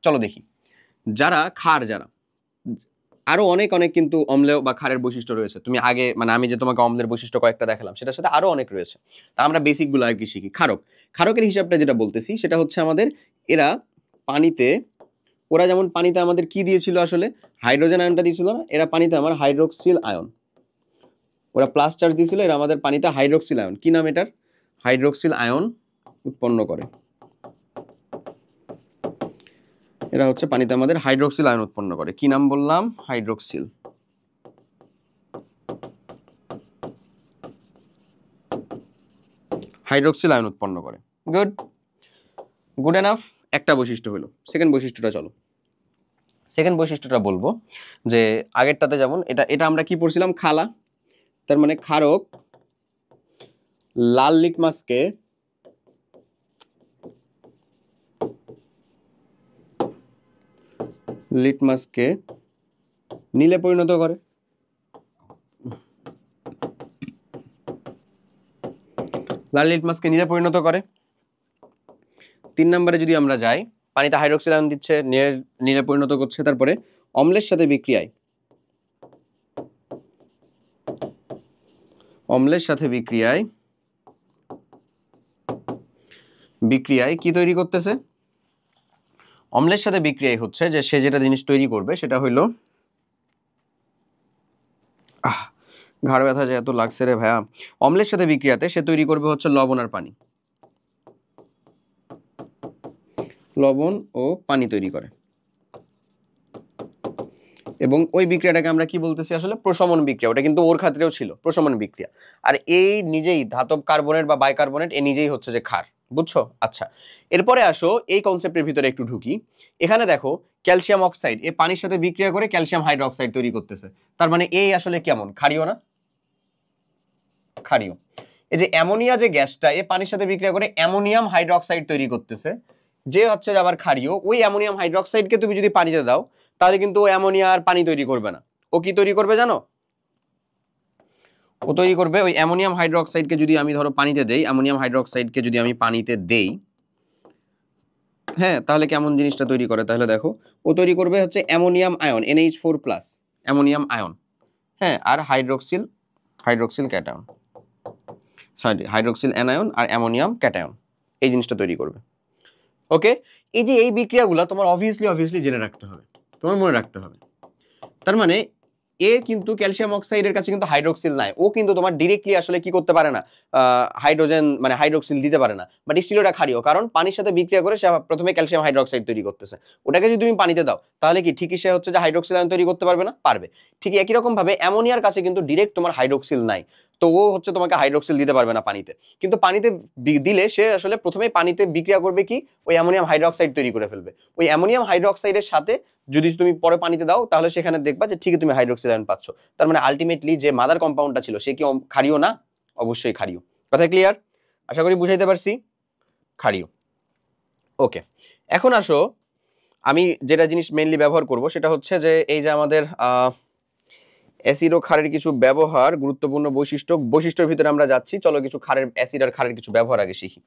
চলো দেখি। যারা আরো অনেক অনেক কিন্তু অম্লেয় বা ক্ষারের বৈশিষ্ট্য রয়েছে। তুমি আগে মানে আমি যে তোমাকে অম্লের বৈশিষ্ট্য কয়েকটা দেখালাম, সেটার সাথে আরো অনেক রয়েছে। তা আমরা বেসিকগুলো আর কি শিখি। ক্ষারকের হিসাবটা যেটা বলতেছি সেটা হচ্ছে আমাদের, এরা পানিতে, ওরা যেমন পানিতে আমাদের কি দিয়েছিল আসলে, হাইড্রোজেন আয়নটা দিয়েছিল না, এরা পানিতে আমার হাইড্রোক্সিল আয়ন, ওরা প্লাস চার্জ দিয়েছিল, এরা আমাদের পানিতে হাইড্রোক্সিল আয়ন, কি নাম এটার? হাইড্রোক্সিল আয়ন উৎপন্ন করে। এরা হচ্ছে পানিতে আমাদের হাইড্রোক্সিল আয়ন উৎপন্ন করে। কি নাম বললাম? হাইড্রোক্সিল। হাইড্রোক্সিল আয়ন উৎপন্ন করে। Good enough. একটা বৈশিষ্ট্য হলো। সেকেন্ড বৈশিষ্ট্যটা চলো। সেকেন্ড বৈশিষ্ট্যটা বলবো যে আগেরটাতে যেমন এটা আমরা কি পড়ছিলাম? খালা। তার মানে ক্ষারক লাল লিটমাসকে নীলে পরিণত করে। লাল লিটমাসকে নীলে পরিণত করে। 3 নম্বরে যদি আমরা যাই, পানিতে হাইড্রোক্সিল আয়ন দিচ্ছে, নীলে পরিণত করছে, তারপরে অম্লের সাথে বিক্রিয়ায় কি তৈরি করতেছে? অম্লের সাথে বিক্রিয়ায় হচ্ছে যে সে যেটা জিনিস তৈরি করবে সেটা হইলো, ঘাড় ব্যথা যে এত লাগছে রে ভাইয়া। অম্লের সাথে বিক্রিয়াতে সে তৈরি করবে হচ্ছে লবণ আর পানি, লবণ ও পানি তৈরি করে। এবং ওই বিক্রিয়াটাকে আমরা কি বলতেছি আসলে? প্রশমন বিক্রিয়া। ওটা কিন্তু ওর ক্ষেত্রেও ছিল প্রশমন বিক্রিয়া। আর এই নিজেই ধাতব কার্বনেট বা বাইকার্বনেট, এ নিজেই হচ্ছে যে ক্ষার। বুঝছো? আচ্ছা, এরপরে আসো এই কনসেপ্টের ভিতরে একটু ঢুকি। এখানে দেখো ক্যালসিয়াম অক্সাইড এ পানির সাথে বিক্রিয়া করে ক্যালসিয়াম হাইড্রোক্সাইড তৈরি করতেছে। তার মানে এই আসলে কেমন? ক্ষারীয় না? ক্ষারীয়। এই যে অ্যামোনিয়া যে গ্যাসটা এ পানির সাথে বিক্রিয়া করে অ্যামোনিয়াম হাইড্রোক্সাইড তৈরি করতেছে, যে হচ্ছে আবার ক্ষারীয়। ওই অ্যামোনিয়াম হাইড্রোক্সাইডকে তুমি যদি পানিতে দাও তাহলে কিন্তু ও অ্যামোনিয়া আর পানি তৈরি করবে না। ও কি তৈরি করবে জানো? ও তৈরি করবে ওই অ্যামোনিয়াম হাইড্রোক্সাইডকে যদি আমি ধরো পানিতে দেই, অ্যামোনিয়াম হাইড্রোক্সাইডকে যদি আমি পানিতে দেই, হ্যাঁ, তাহলে কেমন জিনিসটা তৈরি করে? তাহলে দেখো, ও তৈরি করবে হচ্ছে ammonium ion NH4+, ammonium ion, হ্যাঁ, আর hydroxyl cation, sorry hydroxyl anion আর অ্যামোনিয়াম ক্যাটায়ন, এই জিনিসটা তৈরি করবে। ওকে, এই যে এই বিক্রিয়াগুলো তোমার অবভিয়াসলি জেনে রাখতে হবে, তোমার মনে রাখতে হবে। তার মানে এ কিন্তু ক্যালসিয়াম অক্সাইডের কাছে কিন্তু হাইড্রোক্সিল নাই, ও কিন্তু তোমার ডিরেক্টলি আসলে কি করতে পারে না, হাইড্রোজেন মানে হাইড্রোক্সিল দিতে পারে না, বাট স্টিল ওটা ক্ষারীয়, কারণ পানির সাথে বিক্রিয়া করে সে প্রথমে ক্যালসিয়াম হাইড্রোক্সাইড তৈরি করতেছে। ওটাকে যদি তুমি পানিতে দাও তাহলে কি ঠিকই সে হচ্ছে যে হাইড্রোক্সিল আয়ন তৈরি করতে পারবে না? পারবে। ঠিক একই রকম ভাবে অ্যামোনিয়ার কাছে কিন্তু ডিরেক্ট তোমার হাইড্রোক্সিল নাই, তো ও হচ্ছে তোমাকে হাইড্রোক্সিল দিতে পারবে না পানিতে, কিন্তু পানিতে দিলে সে আসলে প্রথমে পানিতে বিক্রিয়া করবে কি, ওই অ্যামোনিয়াম হাইড্রোক্সাইড তৈরি করে ফেলবে। ওই অ্যামোনিয়াম হাইড্রোক্সাইডের সাথে যদি তুমি পরে পানিতে দাও তাহলে সেখানে দেখবা যে ঠিকই তুমি হাইড্রোক্সিল আয়ন পাচ্ছ। তার মানে আলটিমেটলি যে মাদার কম্পাউন্ডটা ছিল সে কি ক্ষারীয় না? অবশ্যই ক্ষারীয়। কথা ক্লিয়ার? আশা করি বুঝাইতে পারছি। ক্ষারীয়। ওকে, এখন আসো আমি যেটা জিনিস মেইনলি ব্যবহার করব সেটা হচ্ছে যে এই যে আমাদের অ্যাসিড ও ক্ষারের কিছু ব্যবহার, গুরুত্বপূর্ণ বৈশিষ্ট্যের ভিতরে আমরা যাচ্ছি। চলো কিছু অ্যাসিড আর ক্ষারের কিছু ব্যবহার আগে শিখি।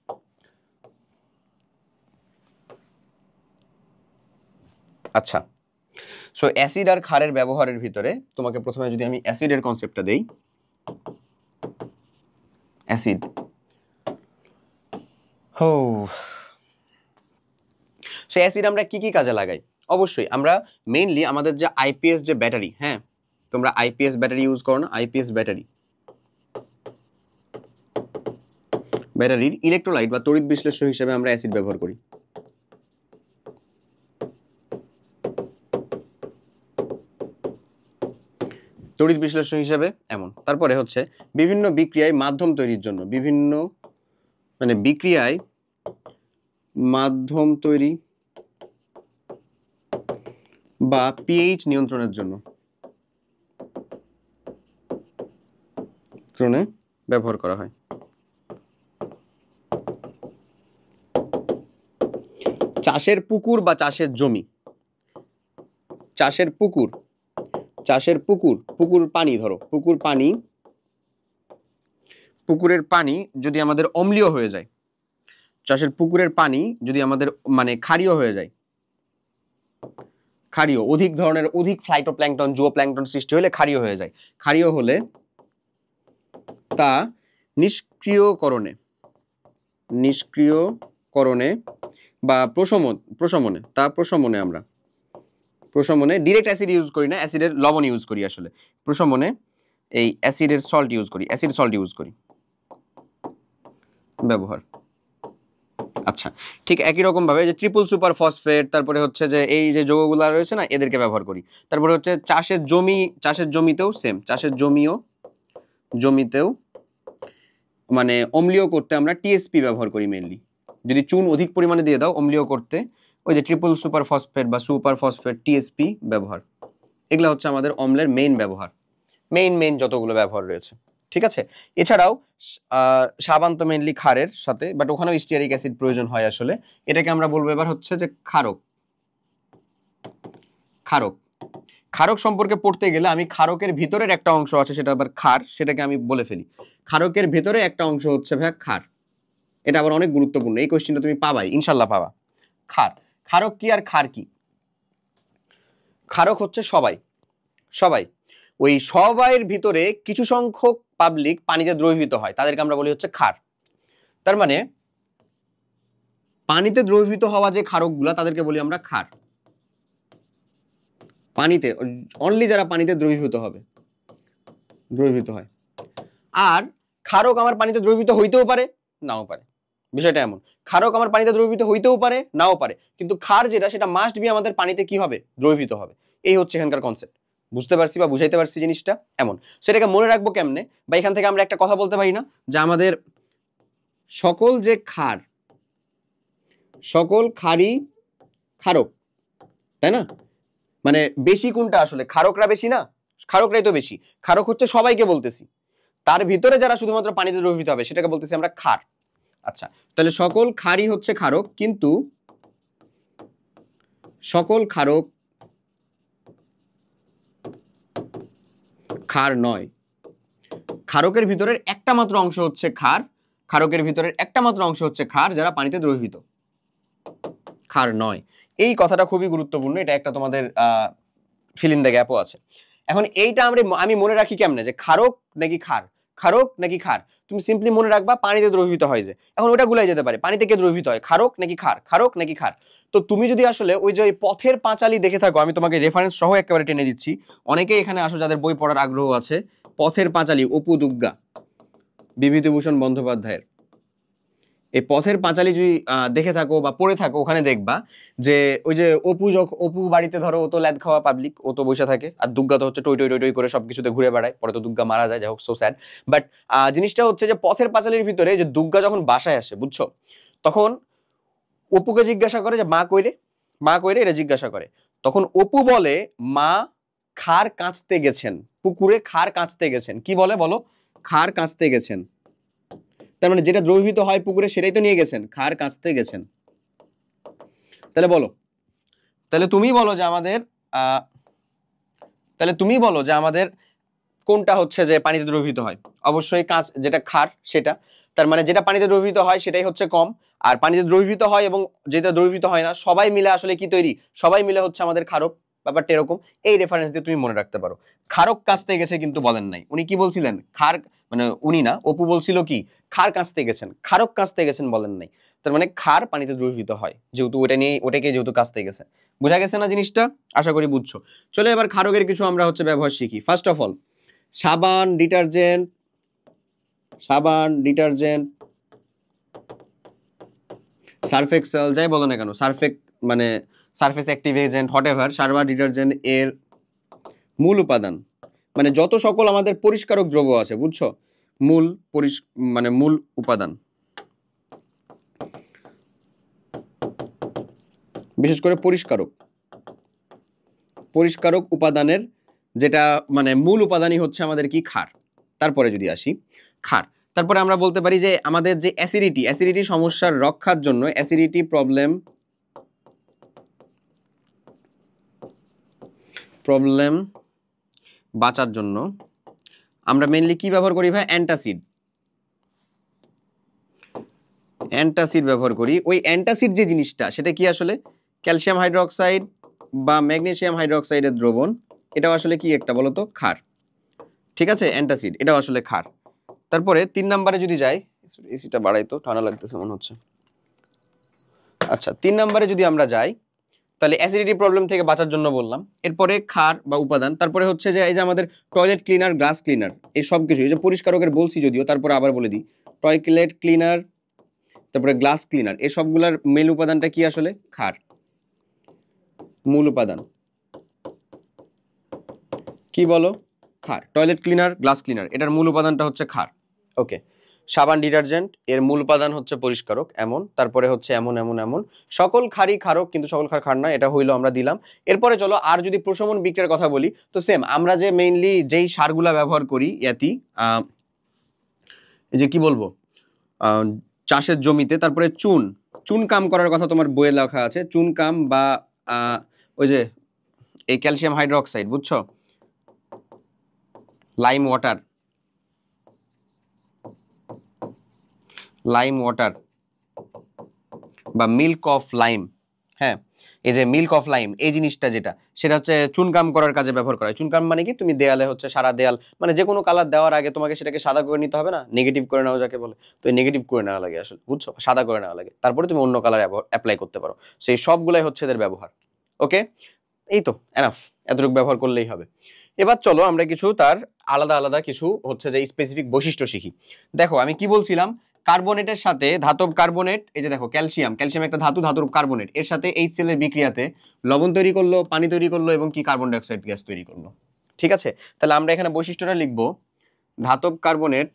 আচ্ছা, সো অ্যাসিড আর ক্ষারের ব্যবহারের ভিতরে তোমাকে প্রথমে যদি আমি অ্যাসিডের কনসেপ্টটা দেই, অ্যাসিড, সো অ্যাসিড আমরা কি কি কাজে লাগাই? অবশ্যই আমরা মেইনলি আমাদের যে আইপিএস যে ব্যাটারি, হ্যাঁ, তোমরা আইপিএস ব্যাটারি ইউজ করো না? আইপিএস ব্যাটারির ইলেকট্রোলাইট বা তড়িৎ বিশ্লেষ্য হিসেবে আমরা অ্যাসিড ব্যবহার করি। তড়িৎ বিশ্লেষ্য হিসেবে এমন। তারপরে হচ্ছে বিভিন্ন বিক্রিয়ায় মাধ্যম তৈরির জন্য, বিক্রিয়ায় মাধ্যম তৈরি বা পিএইচ নিয়ন্ত্রণের জন্য ব্যবহার করা হয়। চাষের পুকুর বা চাষের জমি, পুকুর পানি, ধরো পুকুরের পানি যদি আমাদের অম্লীয় হয়ে যায়, চাষের পুকুরের পানি যদি আমাদের ক্ষারীয় হয়ে যায়, অধিক ফাইটোপ্ল্যাঙ্কটন জুওপ্ল্যাঙ্কটন সৃষ্টি হলে ক্ষারীয় হয়ে যায়। ক্ষারীয় হলে তা নিষ্ক্রিয়করণে বা প্রশমনে আমরা ডিরেক্ট অ্যাসিড ইউজ করি না, অ্যাসিডের লবণ ইউজ করি, আসলে প্রশমনে এই অ্যাসিড সল্ট ইউজ করি ব্যবহার। আচ্ছা, ঠিক একই রকম ভাবে যে ট্রিপল সুপার ফসফেট, তারপরে হচ্ছে যে এই যে যৌগগুলো রয়েছে না, এদেরকে ব্যবহার করি। তারপরে হচ্ছে চাষের জমিতেও সেম, জমিতেও অম্লীয় করতে আমরা টিএসপি ব্যবহার করি মেইনলি। যদি চুন অধিক পরিমাণে দিয়ে দাও অম্লীয় করতে, ওই যে ট্রিপল সুপার ফসফেট বা সুপার ফসফেট টিএসপি ব্যবহার। এগুলো হচ্ছে আমাদের অম্লের মেইন ব্যবহার, মেইন যতগুলো ব্যবহার রয়েছে। ঠিক আছে, এছাড়াও সাবান তো মেইনলি ক্ষারের সাথে, বাট ওখানেও স্টিয়ারিক অ্যাসিড প্রয়োজন হয় আসলে। এটাকে আমরা বলবো এবার হচ্ছে যে ক্ষারক সম্পর্কে পড়তে গেলে আমি ক্ষারকের ভিতরের একটা অংশ আছে সেটা আবার ক্ষার, সেটাকে আমি বলে ফেলি। ক্ষারকের ভেতরে একটা অংশ হচ্ছে ভাই ক্ষার, এটা আবার অনেক গুরুত্বপূর্ণ, এই কোশ্চেনটা তুমি পাবাই, ইনশাল্লাহ পাবা। ক্ষারক কি আর ক্ষার কি? ক্ষারক হচ্ছে সবাই ওই সবাইয়ের ভিতরে কিছু সংখ্যক পাবলিক পানিতে দ্রবীভূত হয়, তাদেরকে আমরা বলি হচ্ছে ক্ষার। তার মানে পানিতে দ্রবীভূত হওয়া যে ক্ষারকগুলা তাদেরকে বলি আমরা ক্ষার। পানিতে অনলি যারা পানিতে দ্রবীভূত হয়। আর ক্ষারক আমার পানিতে দ্রবীভূত হইতেও পারে, নাও পারে, বিষয়টা এমন। ক্ষারক আমার পানিতে দ্রবীভূত হইতেও পারে, নাও পারে, কিন্তু ক্ষার যেটা সেটা মাস্ট বি আমাদের পানিতে কি হবে, দ্রবীভূত হবে। এই হচ্ছে এখানকার কনসেপ্ট। বুঝতে পারছি বা বুঝাইতে পারছি জিনিসটা এমন। সেটাকে মনে রাখবো কেমনে? বা এখান থেকে আমরা একটা কথা বলতে পারি না যে আমাদের সকল যে ক্ষার, সকল ক্ষারই ক্ষারক, তাই না? বেশি কোনটা আসলে? ক্ষারকরা বেশি না? ক্ষারকরাই তো বেশি। ক্ষারক হচ্ছে সবাইকে বলতেছি, তার ভিতরে যারা শুধুমাত্র পানিতে দ্রবীভূত হবে সেটাকে বলতেছি আমরা ক্ষার। আচ্ছা, তাহলে সকল ক্ষারই হচ্ছে ক্ষারক, কিন্তু সকল ক্ষারক ক্ষার নয়। ক্ষারকের ভিতরের একটা মাত্র অংশ হচ্ছে ক্ষার, ক্ষারকের ভিতরের একটা মাত্র অংশ হচ্ছে ক্ষার যারা পানিতে দ্রবীভূত, ক্ষার নয়। এই কথাটা খুবই গুরুত্বপূর্ণ, এটা একটা তোমাদের ফিল ইন দ্য গ্যাপও আছে। এখন এইটা আমি মনে রাখি কেমনে যে ক্ষারক নাকি ক্ষার, ক্ষারক নাকি ক্ষার? তুমি সিম্পলি মনে রাখবা পানিতে দ্রবীভূত হয় যে, এখন ওটা গুলাই যেতে পারে পানিতে কে দ্রবীভূত হয়, ক্ষারক নাকি ক্ষার, ক্ষারক নাকি ক্ষার। তো তুমি যদি আসলে ওই যে পথের পাঁচালী দেখে থাকো, আমি তোমাকে রেফারেন্স সহ একেবারে টেনে দিচ্ছি, অনেকেই এখানে আসো যাদের বই পড়ার আগ্রহ আছে, পথের পাঁচালী অপু দুগ্গা বিভূতিভূষণ বন্দ্যোপাধ্যায়ের, এই পথের পাঁচালী যদি দেখে থাকো বা পড়ে থাকো, ওখানে দেখবা যে ওই যে অপু বাড়িতে ধরো ও তো ল্যাদ খাওয়া পাবলিক, ও তো বসে থাকে, আর দুগ্গা তো হচ্ছে টই টই টই টই করে সবকিছুতে ঘুরে বেড়ায়, পরে তো দুগ্গা মারা যায়, যাই হোক সো স্যাড। বাট জিনিসটা হচ্ছে যে পথের পাঁচালীর ভিতরে যে দুগ্গা যখন বাসায় আসে, বুঝছো, তখন অপুকে জিজ্ঞাসা করে যে মা কইরে, মা কইরে, এটা জিজ্ঞাসা করে। তখন অপু বলে মা খার কাঁচতে গেছেন, পুকুরে খার কাঁচতে গেছেন। কি বলে বলো? খার কাঁচতে গেছেন। তার মানে যেটা দ্রবীভূত হয় পুকুরে সেটাই তো নিয়ে গেছেন, খার কাঁচতে গেছেন। তাহলে বলো, তাহলে তুমি বলো যে আমাদের তাহলে তুমি বলো যে আমাদের কোনটা হচ্ছে যে পানিতে দ্রবীভূত হয়? অবশ্যই কাঁচ, যেটা ক্ষার সেটা। তার মানে যেটা পানিতে দ্রবীভূত হয় সেটাই হচ্ছে কম, আর পানিতে দ্রবীভূত হয় এবং যেটা দ্রবীভূত হয় না, সবাই মিলে আসলে কি তৈরি? সবাই মিলে হচ্ছে আমাদের ক্ষারক। ব্যাপারটা এরকম। এই রেফারেন্স দিয়ে তুমি মনে রাখতে পারো। ক্ষারক কাঁচতে গেছে কিন্তু বলেন নাই, উনি কি বলছিলেন? ক্ষার, মানে উনি না, অপু বলছিল কি ক্ষার কাঁচতে গেছেন, ক্ষারক কাঁচতে গেছেন বলেন নাই। তার মানে ক্ষার পানিতে দ্রবীভূত হয়, যেহেতু ওটা নিয়ে, ওটাকে যেহেতু কাঁচতে গেছে। বোঝা গেছে না জিনিসটা? আশা করি বুঝছো। চলো এবার ক্ষারকের কিছু আমরা হচ্ছে ব্যবহার শিখি। ফার্স্ট অফ অল, সাবান, ডিটারজেন্ট, সাবান, ডিটারজেন্ট, সার্ফ এক্সেল, যাই বলো না কেন, সার্ফেক মানে surface active agent, what ever, সাবান ডিটারজেন্ট এর মূল উপাদান, মানে যত সকল আমাদের পরিষ্কারক দ্রব্য আছে, বুঝছো, মূল মানে মূল উপাদান, বিশেষ করে পরিষ্কারক উপাদানের যেটা মানে মূল উপাদানই হচ্ছে আমাদের কি? ক্ষার। তারপরে যদি আসি ক্ষার, তারপরে আমরা বলতে পারি যে আমাদের যে অ্যাসিডিটি সমস্যার রক্ষার জন্য, অ্যাসিডিটি প্রবলেম বাঁচার জন্য আমরা মেইনলি কি ব্যবহার করি ভাই? অ্যান্টাসিড ব্যবহার করি। ওই অ্যান্টাসিড যে জিনিসটা, সেটা কি আসলে? ক্যালসিয়াম হাইড্রোক্সাইড বা ম্যাগনেসিয়াম হাইড্রোক্সাইডের দ্রবণ। এটাও আসলে কি একটা বলো তো? ক্ষার। ঠিক আছে, অ্যান্টাসিড, এটাও আসলে ক্ষার। তারপরে 3 নম্বরে যদি যাই, এসিটা বাড়াই তো, ঠান্ডা লাগতেছে মনে হচ্ছে। আচ্ছা, 3 নম্বরে যদি আমরা যাই, তাহলে অ্যাসিডিটি প্রবলেম থেকে বাঁচার জন্য বললাম। এরপরে ক্ষার বা উপাদান, তারপরে হচ্ছে যে এই যে আমাদের টয়লেট ক্লিনার, গ্লাস ক্লিনার, এই সব কিছু, এই যে পরিষ্কারকের বলছি যদিও, তারপরে আবার বলে দিই, টয়লেট ক্লিনার, তারপরে গ্লাস ক্লিনার, এই সবগুলার মেন উপাদানটা কি আসলে? ক্ষার। মূল উপাদান কি বলো? ক্ষার। টয়লেট ক্লিনার, গ্লাস ক্লিনার, এটার মূল উপাদানটা হচ্ছে ক্ষার। ওকে। সাবান ডিটারজেন্ট এর মূল উপাদান হচ্ছে পরিষ্কারক, এমন, তারপরে হচ্ছে এমন এমন এমন, সকল ক্ষারই ক্ষারক কিন্তু সকল ক্ষার ক্ষার নয়, এটা হইলো আমরা দিলাম। এরপরে চলো আর যদি প্রশমন বিক্রিয়ার কথা বলি, তো সেম, আমরা যে মেইনলি যেই সারগুলা ব্যবহার করি ইয়াতি যে কি বলবো চাষের জমিতে, তারপরে চুন কাম করার কথা তোমার বইয়ে লেখা আছে, চুন কাম বা ওই যে এই ক্যালসিয়াম হাইড্রোক্সাইড, বুঝছো, লাইম ওয়াটার বা মিল্ক অফ লাইম। হ্যাঁ, এই যে মিল্ক অফ লাইম, এই জিনিসটা যেটা, সেটা হচ্ছে চুনকাম করার কাজে ব্যবহার করা হয়। চুনকাম মানে কি? তুমি দেয়ালে হচ্ছে সারা দেয়াল, মানে যে কোনো কালার দেওয়ার আগে তোমাকে সেটাকে সাদা করে নিতে হবে না, নেগেটিভ করে নেওয়া যাকে বলে, তো নেগেটিভ করে নেওয়া লাগে আসলে, বুঝছো, সাদা করে নেওয়া লাগে, তারপরে তুমি অন্য কালার অ্যাপ্লাই করতে পারো। সেই সবগুলাই হচ্ছে এদের ব্যবহার। ওকে, এই তো এনাফ, এতটুকু ব্যবহার করলেই হবে। এবার চলো আমরা কিছু তার আলাদা আলাদা কিছু হচ্ছে যে স্পেসিফিক বৈশিষ্ট্য শিখি। দেখো আমি কি বলছিলাম, কার্বনেটের সাথে ধাতব কার্বনেট, এই যে দেখো ক্যালসিয়াম একটা ধাতু, ধাতুর কার্বনেট, এর সাথে HCl এর বিক্রিয়াতে লবণ তৈরি করলো, পানি তৈরি করলো এবং কি কার্বন ডাই অক্সাইড গ্যাস তৈরি করলো। ঠিক আছে, তাহলে আমরা এখানে বৈশিষ্ট্যটা লিখবো, ধাতব কার্বনেট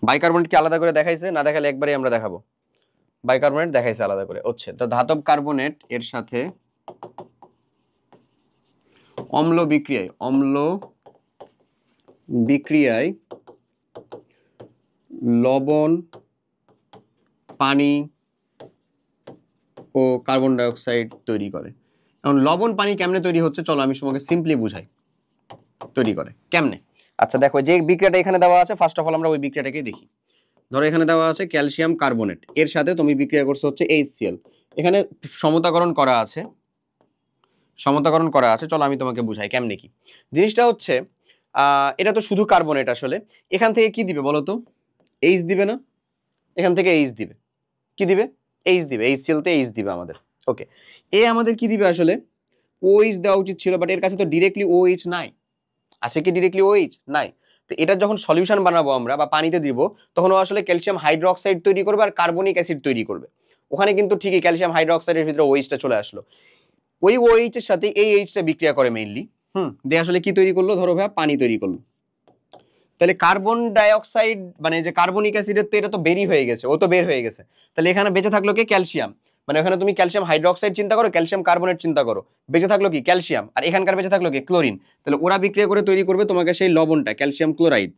বাইকার্বনেট কি আলাদা করে দেখাইছে? না দেখালে একবারই আমরা দেখাবো, বাইকার্বনেট দেখাইছে আলাদা করে। হচ্ছে তো ধাতব কার্বনেট এর সাথে অম্ল বিক্রিয়ায় লবণ, পানি ও কার্বন ডাই অক্সাইড তৈরি করে। এখন লবণ পানি কেমনে তৈরি হচ্ছে চলো আমি তোমাকে সিম্পলি বুঝাই। তৈরি করে কেমনে? আচ্ছা দেখো, যে বিক্রিয়াটা এখানে দেওয়া আছে, ফার্স্ট অফ অল আমরা ওই বিক্রিয়াটাকেই দেখি। ধরো এখানে দেওয়া আছে ক্যালসিয়াম কার্বনেট, এর সাথে তুমি বিক্রিয়া করছো হচ্ছে HCl। এখানে সমতাকরণ করা আছে, চলো আমি তোমাকে বুঝাই কেমনে কি জিনিসটা হচ্ছে। এটা তো শুধু কার্বনেট, আসলে এখান থেকে কি দিবে বলো তো? H দিবে না? এখান থেকে H দিবে, কি দিবে? H দিবে, HCl তে H দিবে আমাদের। ওকে, এ আমাদের কি দিবে আসলে? OH দেওয়া উচিত ছিল, বাট এর কাছে তো ডিরেক্টলি OH নাই। আছে কি ডিরেক্টলি OH? নাই। তো এটা যখন সলিউশন বানাবো আমরা বা পানিতে দিব, তখন ও আসলে ক্যালসিয়াম হাইড্রোক্সাইড তৈরি করবে আর কার্বনিক অ্যাসিড তৈরি করবে। ওখানে কিন্তু ঠিকই ক্যালসিয়াম হাইড্রোক্সাইডের ভিতরে OH-টা চলে আসলো। ওই OH এর সাথে এই H-টা বিক্রিয়া করে মেইনলি, দিয়ে আসলে কি তৈরি করলো? ধরো ভাই পানি তৈরি করলো। তাহলে কার্বন ডাই অক্সাইড মানে যে কার্বনিক অ্যাসিডের, তো এটা তো বেরই হয়ে গেছে, ও তো বের হয়ে গেছে। তাহলে এখানে বেঁচে থাকলো কি? ক্যালসিয়াম। মানে ওখানে তুমি ক্যালসিয়াম হাইড্রোক্সাইড চিন্তা করো, ক্যালসিয়াম কার্বনেট চিন্তা করো, বেঁচে থাকলো কি? ক্যালসিয়াম। আর এখানকার বেঁচে থাকলো কি? ক্লোরিন। তাহলে ওরা বিক্রিয়া করে তৈরি করবে তোমাকে সেই লবণটা, ক্যালসিয়াম ক্লোরাইড।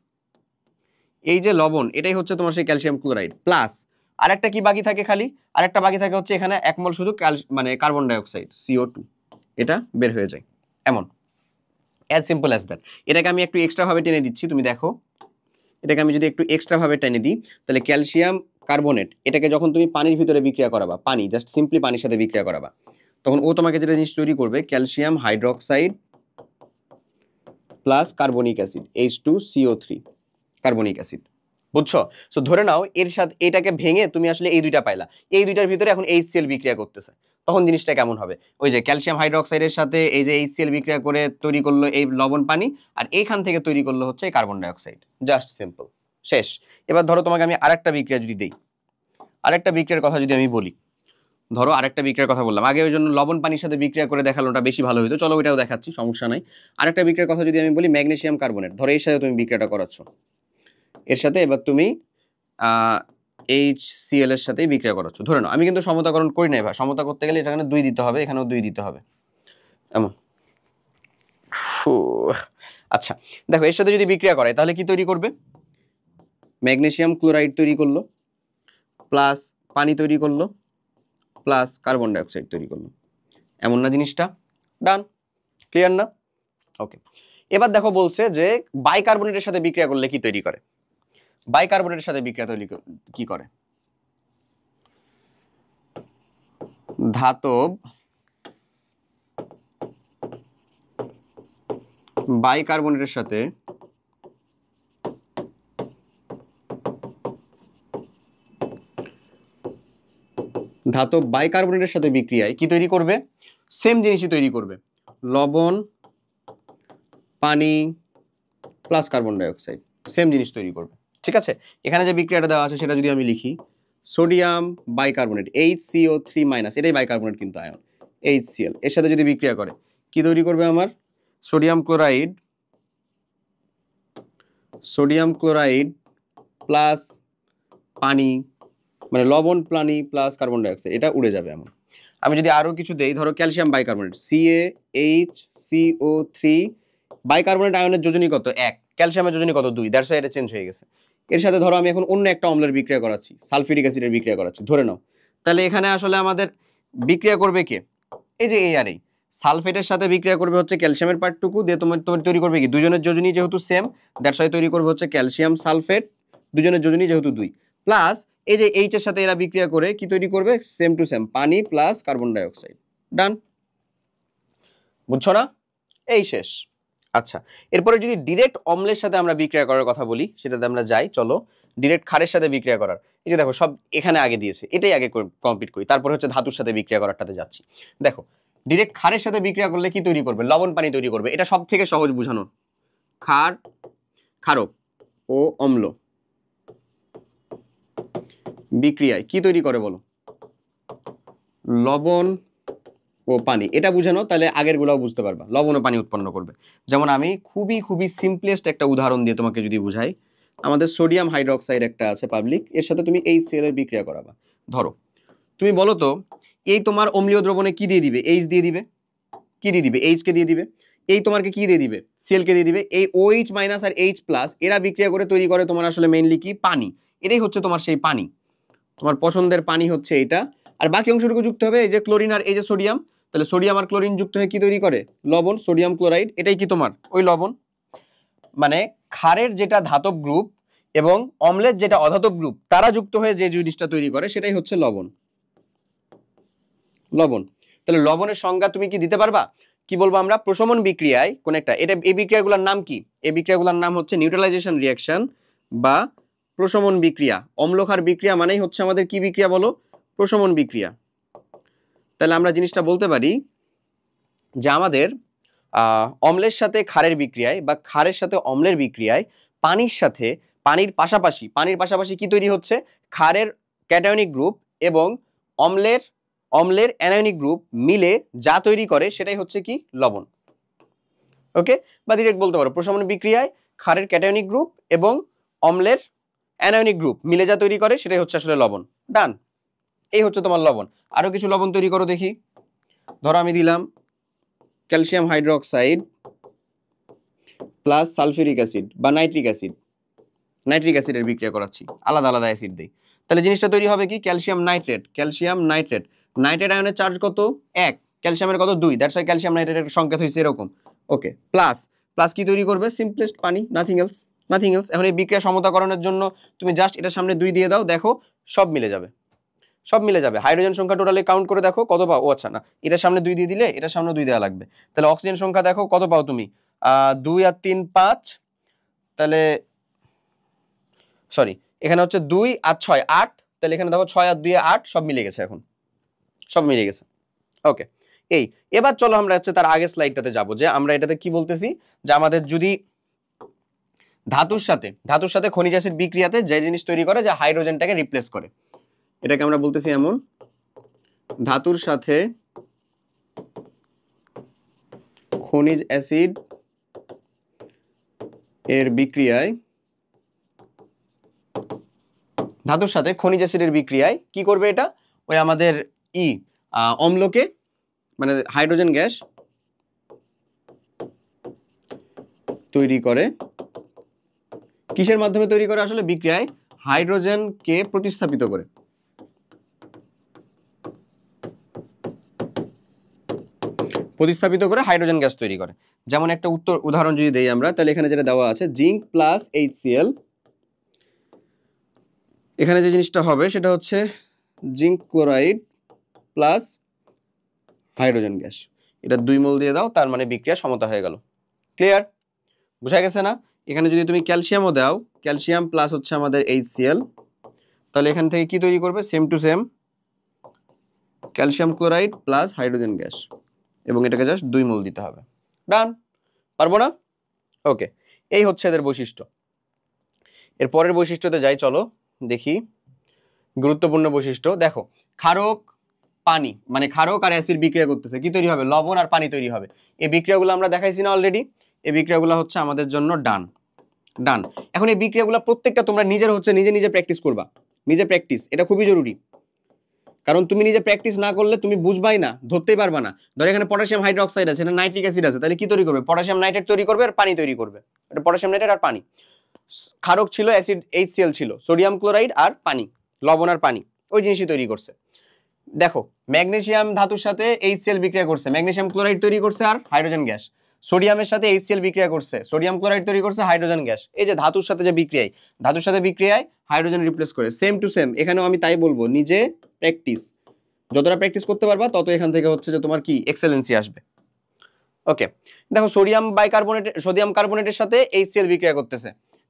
এই যে লবণ, এটাই হচ্ছে তোমার সেই ক্যালসিয়াম ক্লোরাইড। প্লাস আরেকটা কি বাকি থাকে? খালি আরেকটা বাকি থাকে হচ্ছে এখানে এক মোল শুধু মানে কার্বন ডাই অক্সাইড, CO2, এটা বের হয়ে যায়। এমন, অ্যাজ সিম্পল অ্যাজ দ্যাট। এটাকে আমি একটু এক্সট্রা ভাবে টেনে দিচ্ছি, তুমি দেখো। এটাকে আমি যদি একটু এক্সট্রা ভাবে টেনে দিই, তাহলে ক্যালসিয়াম কার্বনেট, এটাকে যখন তুমি পানির ভিতরে বিক্রিয়া করাবা, পানি জাস্ট সিম্পলি পানির সাথে বিক্রিয়া করাবা, তখন ও তোমাকে যেটা জিনিস তৈরি করবে, calcium hydroxide plus carbonic acid, H2CO3 carbonic acid. বুঝছো? সো ধরে নাও এর সাথে এটাকে ভেঙে তুমি আসলে এই দুইটা পাইলা, এই দুইটার ভিতরে এখন HCl বিক্রিয়া করতেছে, তখন জিনিসটা কেমন হবে? ওই যে ক্যালসিয়াম হাইড্রোক্সাইডের সাথে এই যে HCl বিক্রিয়া করে তৈরি করলো এই লবণ পানি, আর এইখান থেকে তৈরি করলো হচ্ছে carbon die oxide. Just simple, শেষ। এবার ধরো তোমাকে আমি আরেকটা বিক্রিয়া যদি দেই, আরেকটা বিক্রিয়ার কথা যদি আমি বলি, ধরো আরেকটা বিক্রিয়ার কথা বললাম, আগে ওই জন্য লবণ পানির সাথে বিক্রিয়া করে দেখালো, ওটা বেশি ভালো হতো, চলো ওইটাও দেখাচ্ছি, সমস্যা নাই। আরেকটা বিক্রিয়ার কথা যদি আমি বলি, ম্যাগনেসিয়াম কার্বনেট, ধরো এর সাথে তুমি বিক্রিয়াটা করাচ্ছ, এর সাথে এবার তুমি HCl এর সাথে বিক্রিয়া করাচ্ছ। ধরে নাও আমি কিন্তু সমতাকরণ করি নাই ভাই, সমতা করতে গেলে এখানে 2 দিতে হবে, এখানেও 2 দিতে হবে, এমন। আচ্ছা দেখো, এর সাথে যদি বিক্রিয়া করে তাহলে কি তৈরি করবে? ম্যাগনেসিয়াম ক্লোরাইড তৈরি করলো, প্লাস পানি তৈরি করলো, প্লাস কার্বন ডাই অক্সাইড তৈরি করলো। এমন না জিনিসটা? ডান, ক্লিয়ার না? ওকে, এবার দেখো বলছে যে বাইকার্বনেটের সাথে বিক্রিয়া করলে কি তৈরি করে? বাইকার্বনেটের সাথে বিক্রিয়া তৈরি কি করে? ধাতব বাইকার্বনেটের সাথে বিক্রিয়ায় কি তৈরি করবে? সেম জিনিসই তৈরি করবে, লবণ, পানি plus carbon die oxide, same জিনিস তৈরি করবে। ঠিক আছে, এখানে যে বিক্রিয়াটা দেওয়া আছে সেটা যদি আমি লিখি, সোডিয়াম বাইকার্বনেট HCO3-, এটাই বাইকার্বনেট কিন্তু আয়ন, HCl, এর সাথে যদি বিক্রিয়া করে কি তৈরি করবে? আমার সোডিয়াম ক্লোরাইড প্লাস পানি, মানে লবণ পানি প্লাস কার্বন ডাই অক্সাইড, এটা উড়ে যাবে। এমন আমি যদি আরো কিছু দেই, ধরো ক্যালসিয়াম বাইকার্বনেট CaHCO3, বাইকার্বনেট আয়নের যোজনী কত? 1, ক্যালসিয়ামের যোজনী কত? 2, দ্যাটস ওয়াই এটা চেঞ্জ হয়ে গেছে। এর সাথে ধরো আমি এখন অন্য একটা অম্লের বিক্রিয়া করাচ্ছি, সালফিউরিক অ্যাসিডের বিক্রিয়া করাচ্ছি, ধরে নাও। তাহলে এখানে আসলে আমাদের বিক্রিয়া করবে কে? এই যে এই সালফেটের সাথে বিক্রিয়া করবে হচ্ছে ক্যালসিয়ামের পার্টটুকু, দিয়ে তোমার তৈরি করবে কি? দুজনের যোজনী যেহেতু সেম, দ্যাটস ওয়াই তৈরি করবে হচ্ছে ক্যালসিয়াম সালফেট, দুজনের যোজনী যেহেতু 2, প্লাস এই যে H এর সাথে এরা বিক্রিয়া করে কি তৈরি করবে? সেম টু সেম, পানি প্লাস কার্বন ডাই অক্সাইড। ডান, বুঝছো না? এই শেষ। আচ্ছা, এরপরে যদি ডিরেক্ট অম্লের সাথে আমরা বিক্রিয়া করার কথা বলি, সেটাতে আমরা যাই, চলো ডিরেক্ট ক্ষারের সাথে বিক্রিয়া করার। এই যে দেখো সব এখানে আগে দিয়েছে, এটাই আগে কমপ্লিট করি, তারপর হচ্ছে ধাতুর সাথে বিক্রিয়া করারটাতে যাচ্ছি। দেখো ডিরেক্ট ক্ষারের সাথে বিক্রিয়া করলে কি তৈরি করবে? লবণ পানি তৈরি করবে, এটা সব থেকে সহজ বোঝানো। ক্ষার, ক্ষারক ও অম্ল বিক্রিয়ায় কি তৈরি করে বলো? লবণ ও পানি, এটা বুঝানো, তাহলে আগের গুলাও বুঝতে পারবা, লবণ ও পানি উৎপন্ন করবে। যেমন আমি খুবই সিম্পলেস্ট একটা উদাহরণ দিয়ে তোমাকে যদি বুঝাই, আমাদের সোডিয়াম হাইড্রোক্সাইড একটা আছে পাবলিক, এর সাথে তুমি HCl এর বিক্রিয়া করাবা। ধরো তুমি বলো তো, এই তোমার অম্লীয় দ্রবণে কি দিয়ে দিবে? H দিয়ে দিবে। কি দিয়ে দিবে? H কে দিয়ে দিবে। এই তোমাকে কি দিয়ে দিবে, সিএল কে দিয়ে দিবে। এই OH মাইনাস আর H প্লাস এরা বিক্রিয়া করে তৈরি করে তোমার আসলে মেইনলি কি পানি। এটাই হচ্ছে তোমার সেই পানি, তোমার পছন্দের পানি হচ্ছে এটা। আর বাকি অংশটুকু যুক্ত হবে এই যে ক্লোরিন আর এই যে সোডিয়াম, তাহলে সোডিয়াম আর ক্লোরিন যুক্ত হয়ে কি তৈরি করে, লবণ, সোডিয়াম ক্লোরাইড। এটাই কি তোমার ওই লবণ। মানে ক্ষারের যেটা ধাতব গ্রুপ এবং অম্লের যেটা অধাতব গ্রুপ তারা যুক্ত হয়ে যে জিনিসটা তৈরি করে সেটাই হচ্ছে লবণ। লবণ। তাহলে লবণের সংজ্ঞা তুমি কি দিতে পারবা? কি বলবো আমরা? প্রশমন বিক্রিয়ায় কোন একটা, এটা এই বিক্রিয়াগুলোর নাম কি? এই বিক্রিয়াগুলোর নাম হচ্ছে নিউট্রালাইজেশন রিঅ্যাকশন বা প্রশমন বিক্রিয়া। অম্লক্ষার বিক্রিয়া মানেই হচ্ছে আমাদের কি বিক্রিয়া বলো? প্রশমন বিক্রিয়া। তাহলে আমরা জিনিসটা বলতে পারি যে আমাদের অম্লের সাথে ক্ষারের বিক্রিয়ায় বা ক্ষারের সাথে অম্লের বিক্রিয়ায় পানির পাশাপাশি কি তৈরি হচ্ছে? ক্ষারের ক্যাটায়নিক গ্রুপ এবং অম্লের অ্যানায়নিক গ্রুপ মিলে যা তৈরি করে সেটাই হচ্ছে কি লবণ। ওকে, বা ডিরেক্ট বলতে পারো প্রশমন বিক্রিয়ায় ক্ষারের ক্যাটায়নিক গ্রুপ এবং অম্লের অ্যানায়নিক গ্রুপ মিলে যা তৈরি করে সেটাই হচ্ছে আসলে লবণ। ডান, এই হচ্ছে তোমার লবণ। আরো কিছু লবণ তৈরি করো দেখি। ধরো আমি দিলাম calcium hydroxide plus sulphuric acid বা নাইট্রিক অ্যাসিডের বিক্রিয়া করাচ্ছি, আলাদা আলাদা অ্যাসিড দেই। তাহলে জিনিসটা তৈরি হবে কি? Calcium nitrate. নাইট্রেট আয়নের চার্জ কত? 1, ক্যালসিয়ামের কত? 2, দ্যাটস ওয়াই ক্যালসিয়াম নাইট্রেটের সংকেত হয়েছে এরকম। ওকে, প্লাস কি তৈরি করবে? সিম্পলেস্ট পানি, নাথিং এলস। এখন এই বিক্রিয়া সমতাকরণের জন্য তুমি জাস্ট এটার সামনে 2 দিয়ে দাও, দেখো সব মিলে যাবে। হাইড্রোজেন সংখ্যা টোটালি কাউন্ট করে দেখো কত পাও। ও আচ্ছা, না, এটার সামনে 2 দিয়ে দিলে এটার সামনে 2 দেওয়া লাগবে। তাহলে অক্সিজেন সংখ্যা দেখো কত পাও তুমি? 2 আর 3 5, তাহলে সরি এখানে হচ্ছে 2 আর 6 8, তাহলে এখানে দেখো 6 আর 2 8, সব মিলে গেছে। এখন সব মিলে গেছে। ওকে, এবার চলো আমরা হচ্ছে তার আগের স্লাইডটাতে যাব, যে আমরা এটাতে কি বলতেছি যে আমাদের যদি ধাতুর সাথে খনিজ অ্যাসিড বিক্রিয়াতে যে জিনিস তৈরি করে যে হাইড্রোজেনটাকে রিপ্লেস করে, এটাকে আমরা বলতেছি এমন ধাতুর সাথে খনিজ অ্যাসিড এর বিক্রিয়ায় কি করবে এটা? ওই আমাদের অম্লকে, মানে হাইড্রোজেন গ্যাস তৈরি করে। কিসের মাধ্যমে তৈরি করে? আসলে বিক্রিয়ায় হাইড্রোজেনকে প্রতিস্থাপিত করে। হাইড্রোজেন গ্যাস তৈরি করে। যেমন একটা উদাহরণ যদি দেই আমরা, তাহলে এখানে যেটা দেওয়া আছে জিঙ্ক প্লাস HCl, এখানে যে জিনিসটা হবে সেটা হচ্ছে zinc chloride plus hydrogen gas. এটা 2 মোল দিয়ে দাও, তার মানে বিক্রিয়া সমতা হয়ে গেল। ক্লিয়ার? বুঝা গেছে না? এখানে যদি তুমি ক্যালসিয়ামও দাও, ক্যালসিয়াম প্লাস হচ্ছে আমাদের HCl, তাহলে এখান থেকে কি তৈরি করবে? Same to same calcium chloride plus hydrogen gas, এবং এটাকে জাস্ট 2 মোল দিতে হবে। ডান? পারবো না? ওকে, এই হচ্ছে এদের বৈশিষ্ট্য। এর পরের বৈশিষ্ট্যতে যাই, চলো দেখি। গুরুত্বপূর্ণ বৈশিষ্ট্য দেখো, ক্ষারক পানি, মানে ক্ষারক আর অ্যাসিড বিক্রিয়া করতেছে, কি তৈরি হবে? লবণ আর পানি তৈরি হবে। এই বিক্রিয়াগুলো আমরা দেখাইছি না অলরেডি? এই বিক্রিয়াগুলো হচ্ছে আমাদের জন্য ডান। এখন এই বিক্রিয়াগুলো প্রত্যেকটা তোমরা নিজে প্র্যাকটিস করবা। প্র্যাকটিস এটা খুবই জরুরি, কারণ তুমি নিজে প্র্যাকটিস না করলে তুমি বুঝবাই না, ধরতেই পারবা না। ধর এখানে পটাশিয়াম হাইড্রোক্সাইড আছে, এটা নাইট্রিক অ্যাসিড আছে, তাহলে কি তৈরি করবে? পটাশিয়াম নাইট্রেট তৈরি করবে আর পানি তৈরি করবে। এটা পটাশিয়াম নাইট্রেট আর পানি। ক্ষারক ছিল অ্যাসিড HCl ছিল, সোডিয়াম ক্লোরাইড আর পানি, লবণ আর পানি, ওই জিনিসই তৈরি করছে। দেখো ম্যাগনেসিয়াম ধাতুর সাথে HCl বিক্রিয়া করছে, ম্যাগনেসিয়াম ক্লোরাইড তৈরি করছে আর হাইড্রোজেন গ্যাস। সোডিয়ামের সাথে HCl বিক্রিয়া করছে, সোডিয়াম ক্লোরাইড তৈরি করছে, হাইড্রোজেন গ্যাস। এই যে ধাতুর সাথে বিক্রিয়ায় হাইড্রোজেন রিপ্লেস করে, সেম টু সেম এখানেও আমি তাই বলবো, নিজে প্র্যাকটিস, যতটা প্র্যাকটিস করতে পারবা তত এখান থেকে হচ্ছে যে তোমার কি এক্সেলেন্সি আসবে। ওকে, দেখো সোডিয়াম কার্বনেটের সাথে HCl বিক্রিয়া করতেছে।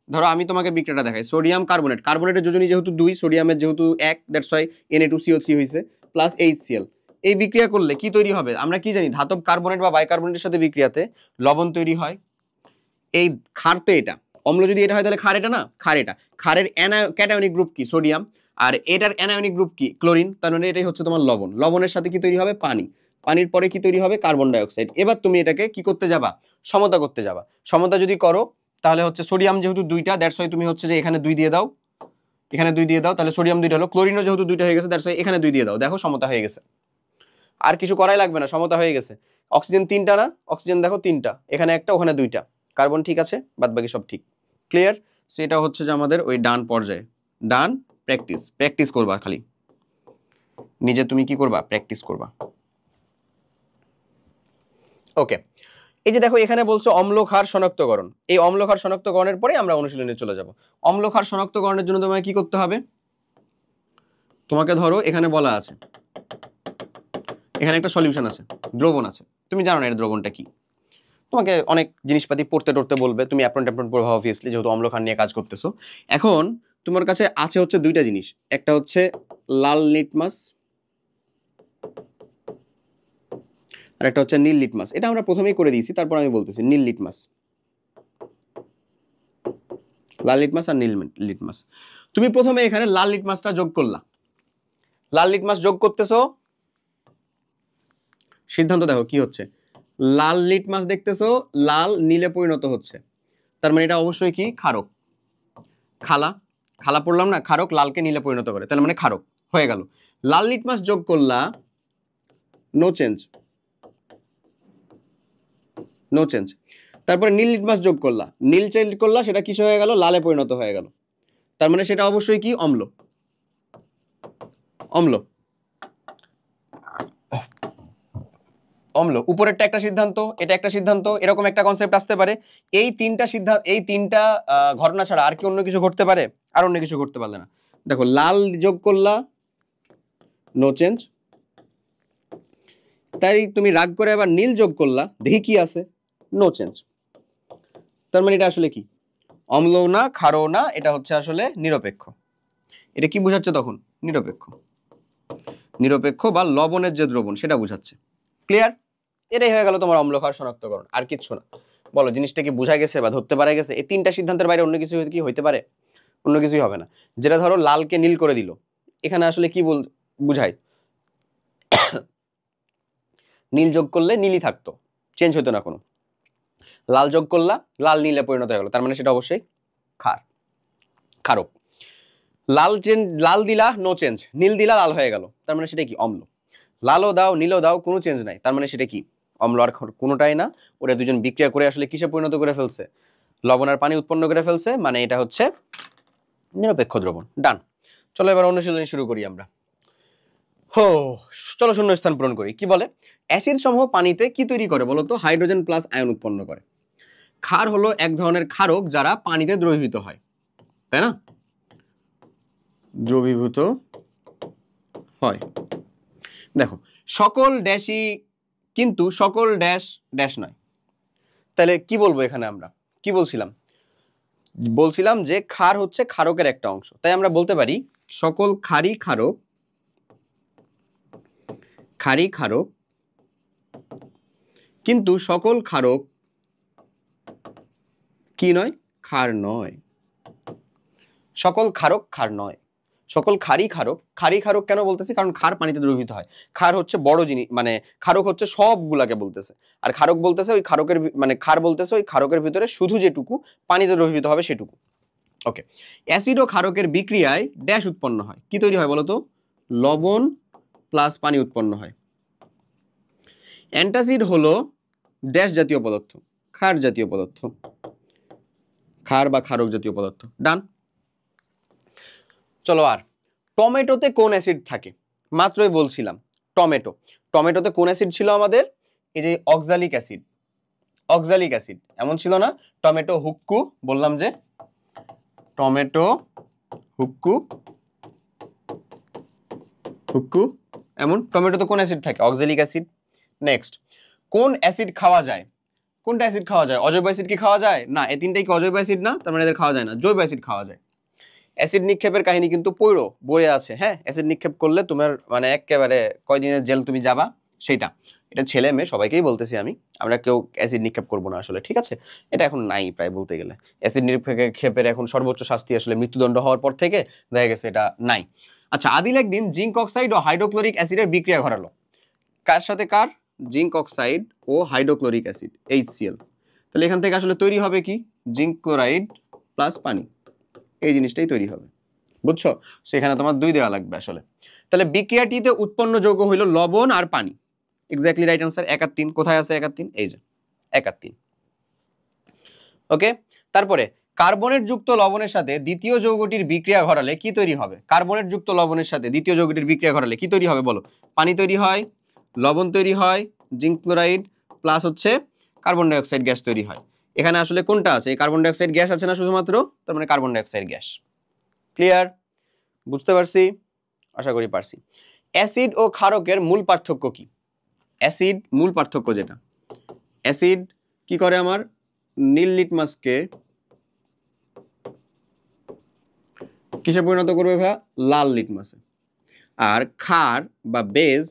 ধরো আমি তোমাকে বিক্রিয়াটা দেখাই, সোডিয়াম কার্বনেটের যোজনী যেহেতু 2, সোডিয়ামের যেহেতু 1, দ্যাটস ওয়াই Na2CO3 হয়েছে প্লাস HCl। এই বিক্রিয়া করলে কি তৈরি হবে? আমরা কি জানি? ধাতব কার্বনেট বা বাইকার্বনেটের সাথে বিক্রিয়াতে লবণ তৈরি হয়। এই ক্ষার তো এটা, অম্ল যদি এটা হয় তাহলে ক্ষার এটা না, ক্ষারের ক্যাটায়নিক গ্রুপ কি? সোডিয়াম, আর এটার অ্যানায়নিক গ্রুপ কি? ক্লোরিন। তার মানে এটাই হচ্ছে তোমার লবণ। লবণের সাথে কি তৈরি হবে? পানি। পানির পরে কি তৈরি হবে? Carbon dioxide. এবার তুমি এটাকে কি করতে যাবা? সমতা করতে যাবা। সমতা যদি করো তাহলে হচ্ছে সোডিয়াম যেহেতু 2টা, দ্যাটস ওয়াই তুমি হচ্ছে যে এখানে 2 দিয়ে দাও, তাহলে সোডিয়াম 2টা হলো। ক্লোরিনও যেহেতু 2টা হয়ে গেছে, দ্যাটস ওয়াই এখানে 2 দিয়ে দাও, দেখো সমতা হয়ে গেছে। আর কিছু করাই লাগবে না, সমতা হয়ে গেছে। অক্সিজেন 3টা না, অক্সিজেন দেখো 3টা, এখানে একটা ওখানে 2টা, কার্বন ঠিক আছে, বাদ বাকি সব ঠিক। ক্লিয়ার? সো এটা হচ্ছে যে আমাদের ওই ডান পর্যায়ে, ডান প্র্যাকটিস করবা, খালি নিজে তুমি কি করবা, প্র্যাকটিস করবা। ওকে, এই যে দেখো এখানে বলছো অম্ল ক্ষার শনাক্তকরণ। এই অম্ল ক্ষার শনাক্তকরণের পরে আমরা অনুশীলনে চলে যাব। অম্ল ক্ষার শনাক্তকরণের জন্য তোমাকে কি করতে হবে, তোমাকে ধরো এখানে বলা আছে, এখানে একটা সলিউশন আছে, দ্রবণ আছে, তুমি জানো না এর দ্রবণটা কি, তোমাকে অনেক জিনিসপাতি পড়তে টড়তে বলবে, তুমি অ্যাপ্রন ট্যাপ্রন পড়বে অবভিয়াসলি, যেহেতু অম্ল ক্ষার নিয়ে কাজ করতেছো। এখন তোমার কাছে আছে হচ্ছে দুইটা জিনিস, একটা হচ্ছে লাল লিটমাস আর একটা হচ্ছে নীল লিটমাস। এটা আমরা প্রথমেই করে দিয়েছি, তারপর আমি বলতেছি নীল লিটমাস, লাল লিটমাস আর নীল লিটমাস। তুমি প্রথমে এখানে লাল লিটমাসটা যোগ করলা, লাল লিটমাস যোগ করতেছো, সিদ্ধান্ত দেখো কি হচ্ছে, লাল লিটমাস দেখতেছো লাল নীলে পরিণত হচ্ছে, তার মানে এটা অবশ্যই কি, ক্ষারক। খালা খালা পড়লাম না, ক্ষারক লালকে নীলে পরিণত করে, তার মানে ক্ষারক হয়ে গেল। লাল লিটমাস যোগ করলা, নো চেঞ্জ, নো চেঞ্জ। তারপরে নীল লিটমাস যোগ করলা, নীল চেঞ্জ করলা, সেটা কিসে হয়ে গেল, লালে পরিণত হয়ে গেল, তার মানে সেটা অবশ্যই কি, অম্ল। অম্ল অম্ল উপরেরটা একটা সিদ্ধান্ত, এটা একটা সিদ্ধান্ত, এরকম একটা কনসেপ্ট আসতে পারে। এই তিনটা সিদ্ধান্ত, এই তিনটা ঘটনা ছাড়া আর কি অন্য কিছু ঘটতে পারে, আর অন্য কিছু ঘটতে পারলে না। দেখো লাল যোগ করলা, নো চেঞ্জ, তাই তুমি রাগ করে আবার নীল যোগ করলা, দেখি কি আছে, নো চেঞ্জ। তার মানে এটা আসলে কি, অম্ল না, ক্ষারও না, এটা হচ্ছে আসলে নিরপেক্ষ। এটা কি বোঝাচ্ছে তখন, নিরপেক্ষ, নিরপেক্ষ বা লবণের যে দ্রবণ সেটা বোঝাচ্ছে। ক্লিয়ার? এটাই হয়ে গেল তোমার অম্ল ক্ষার শনাক্তকরণ, আর কিচ্ছু না। বলো জিনিসটা কি বোঝা গেছে বা ধরতে পারা গেছে? এই তিনটা সিদ্ধান্তের বাইরে অন্য কিছু কি হইতে পারে? অন্য কিছুই হবে না। যেটা ধরো লালকে নীল করে দিল, এখানে আসলে কি বুঝায়, নীল যোগ করলে নীলই থাকতো, চেঞ্জ হতো না কোনো, লাল যোগ করলা লাল নীলে পরিণত হয়ে গেল, তার মানে সেটা অবশ্যই ক্ষার, ক্ষারক। লাল দিলা, নো চেঞ্জ, নীল দিলা লাল হয়ে গেল, তার মানে সেটা কি, অম্ল। লালও দাও নীলও দাও, কোনো চেঞ্জ নাই, তার মানে সেটা কি, অম্ল আর কোনোটাই না। ওরা দুজন বিক্রিয়া করে আসলে কিসে পরিণত করে ফেলছে, লবণ আর পানি উৎপন্ন করে ফেলছে, মানে এটা হচ্ছে নিরপেক্ষ দ্রবণ। ডান। চলো এবার অনুশীলনী শুরু করি আমরা। চলো শূন্যস্থান পূরণ করি। কি বলে, অ্যাসিড সমূহ পানিতে কি তৈরি করে বলতো, হাইড্রোজেন প্লাস আয়ন উৎপন্ন করে। ক্ষার হলো এক ধরনের ক্ষারক যারা পানিতে দ্রবীভূত হয়, তাই না, দ্রবীভূত হয়। দেখো সকল ড্যাশই, কিন্তু সকল ড্যাশ ড্যাশ নয়। তাহলে কি বলবো এখানে, আমরা কি বলছিলাম যে ক্ষার হচ্ছে ক্ষারকের একটা অংশ, তাই আমরা বলতে পারি সকল ক্ষারই ক্ষারক, ক্ষারই ক্ষারক, কিন্তু সকল ক্ষারক কি নয়, ক্ষার নয়। সকল ক্ষারক ক্ষার নয়, সকল ক্ষারই ক্ষারক। ক্ষারই ক্ষারক কেন বলতেছি, কারণ ক্ষার পানিতে দ্রবীভূত হয়। ক্ষার হচ্ছে বড় জিনিস, মানে ক্ষারক হচ্ছে সবগুলাকে বলতেছে, আর ক্ষারক বলতেছে ওই ক্ষারকের, মানে ক্ষার বলতেছে ওই ক্ষারকের ভিতরে শুধু যেটুকু পানিতে দ্রবীভূত হবে সেটুকু। ওকে, অ্যাসিড ও ক্ষারকের বিক্রিয়ায় ড্যাশ উৎপন্ন হয়, কি তৈরি হয় বলতো, লবণ প্লাস পানি উৎপন্ন হয়। অ্যান্টাসিড হলো ড্যাশ জাতীয় পদার্থ, ক্ষার জাতীয় পদার্থ, ক্ষার বা ক্ষারক জাতীয় পদার্থ। ডান। চলো আর টমেটোতে কোন অ্যাসিড থাকে, মাত্রই বলছিলাম টমেটোতে কোন অ্যাসিড ছিল আমাদের, এই যে অক্সালিক অ্যাসিড, অক্সালিক অ্যাসিড এমন ছিল না, টমেটো হুক্কু, বললাম যে টমেটো হুক্কু, হুক্কু এমন, টমেটোতে কোন অ্যাসিড থাকে, অক্সালিক অ্যাসিড। নেক্সট, কোন অ্যাসিড খাওয়া যায়, কোনটা অ্যাসিড খাওয়া যায়, অজৈব অ্যাসিড কি খাওয়া যায় না, এই তিনটাই কি অজৈব অ্যাসিড না, তার মানে এদের খাওয়া যায় না, জৈব অ্যাসিড খাওয়া যায়। অ্যাসিড নিক্ষেপের কাহিনী কিন্তু পড়ো, বইয়ে আছে, হ্যাঁ, অ্যাসিড নিক্ষেপ করলে তোমার মানে একেবারে কয়দিনের জেল তুমি যাবা, সেইটা। এটা ছেলে মেয়ে সবাইকেই বলতেছি আমি, আমরা কেউ অ্যাসিড নিক্ষেপ করবো না আসলে, ঠিক আছে, এটা এখন নাই প্রায় বলতে গেলে। অ্যাসিড নিক্ষেপের এখন সর্বোচ্চ শাস্তি আসলে মৃত্যুদণ্ড হওয়ার পর থেকে দেখা গেছে এটা নাই। আচ্ছা, আদিল একদিন জিঙ্ক অক্সাইড ও হাইড্রোক্লোরিক অ্যাসিডের বিক্রিয়া ঘটালো, কার সাথে কার, জিঙ্ক অক্সাইড ও হাইড্রোক্লোরিক অ্যাসিড HCl। তাহলে এখান থেকে আসলে তৈরি হবে কি, জিঙ্ক ক্লোরাইড প্লাস পানি, এই জিনিসটাই তৈরি হবে, বুঝছো? সেখানে তোমার 2 দেওয়া লাগবে আসলে। তাহলে বিক্রিয়াটিতে উৎপন্ন যৌগ হইল লবণ আর পানি, এক্স্যাক্টলি রাইট আনসার। 1 আর 3 কোথায় আছে? 1 আর 3 এই যে 1 আর 3। ওকে, তারপরে কার্বনেট যুক্ত লবণের সাথে দ্বিতীয় যৌগটির বিক্রিয়া ঘটালে কি তৈরি হবে? কার্বনেট যুক্ত লবণের সাথে দ্বিতীয় যৌগটির বিক্রিয়া ঘটালে কি তৈরি হবে বলো? পানি তৈরি হয়, লবণ তৈরি হয়, জিঙ্ক ক্লোরাইড প্লাস হচ্ছে কার্বন ডাই অক্সাইড গ্যাস তৈরি হয়। এখানে আসলে কোনটা আছে? এই কার্বন ডাই অক্সাইড গ্যাস আছে না শুধুমাত্র, তার মানে carbon die oxide gas. Clear? বুঝতে পারছি? আশা করি পারছি। অ্যাসিড ও ক্ষারকের মূল পার্থক্য কি? অ্যাসিড মূল পার্থক্য যেটা, অ্যাসিড কি করে আমার নীল লিটমাসকে কিসে পরিণত করবে ভাইয়া? লাল লিটমাসে। আর ক্ষার বা বেজ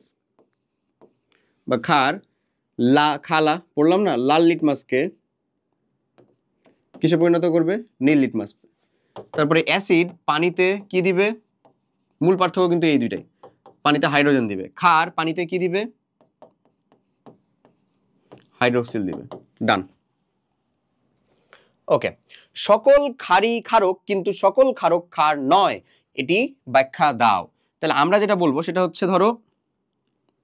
বা ক্ষার খালা পড়লাম না, লাল লিটমাসকে কিসে পরিণত করবে? নীল লিটমাস। তারপরে অ্যাসিড পানিতে কি দিবে? মূল পার্থক্য কিন্তু এই দুইটাই, পানিতে হাইড্রোজেন দিবে। ক্ষার পানিতে কি দিবে? হাইড্রোক্সিল দিবে। ডান। ওকে, সকল ক্ষারই ক্ষারক কিন্তু সকল ক্ষারক ক্ষার নয়, এটি ব্যাখ্যা দাও। তাহলে আমরা যেটা বলবো সেটা হচ্ছে, ধরো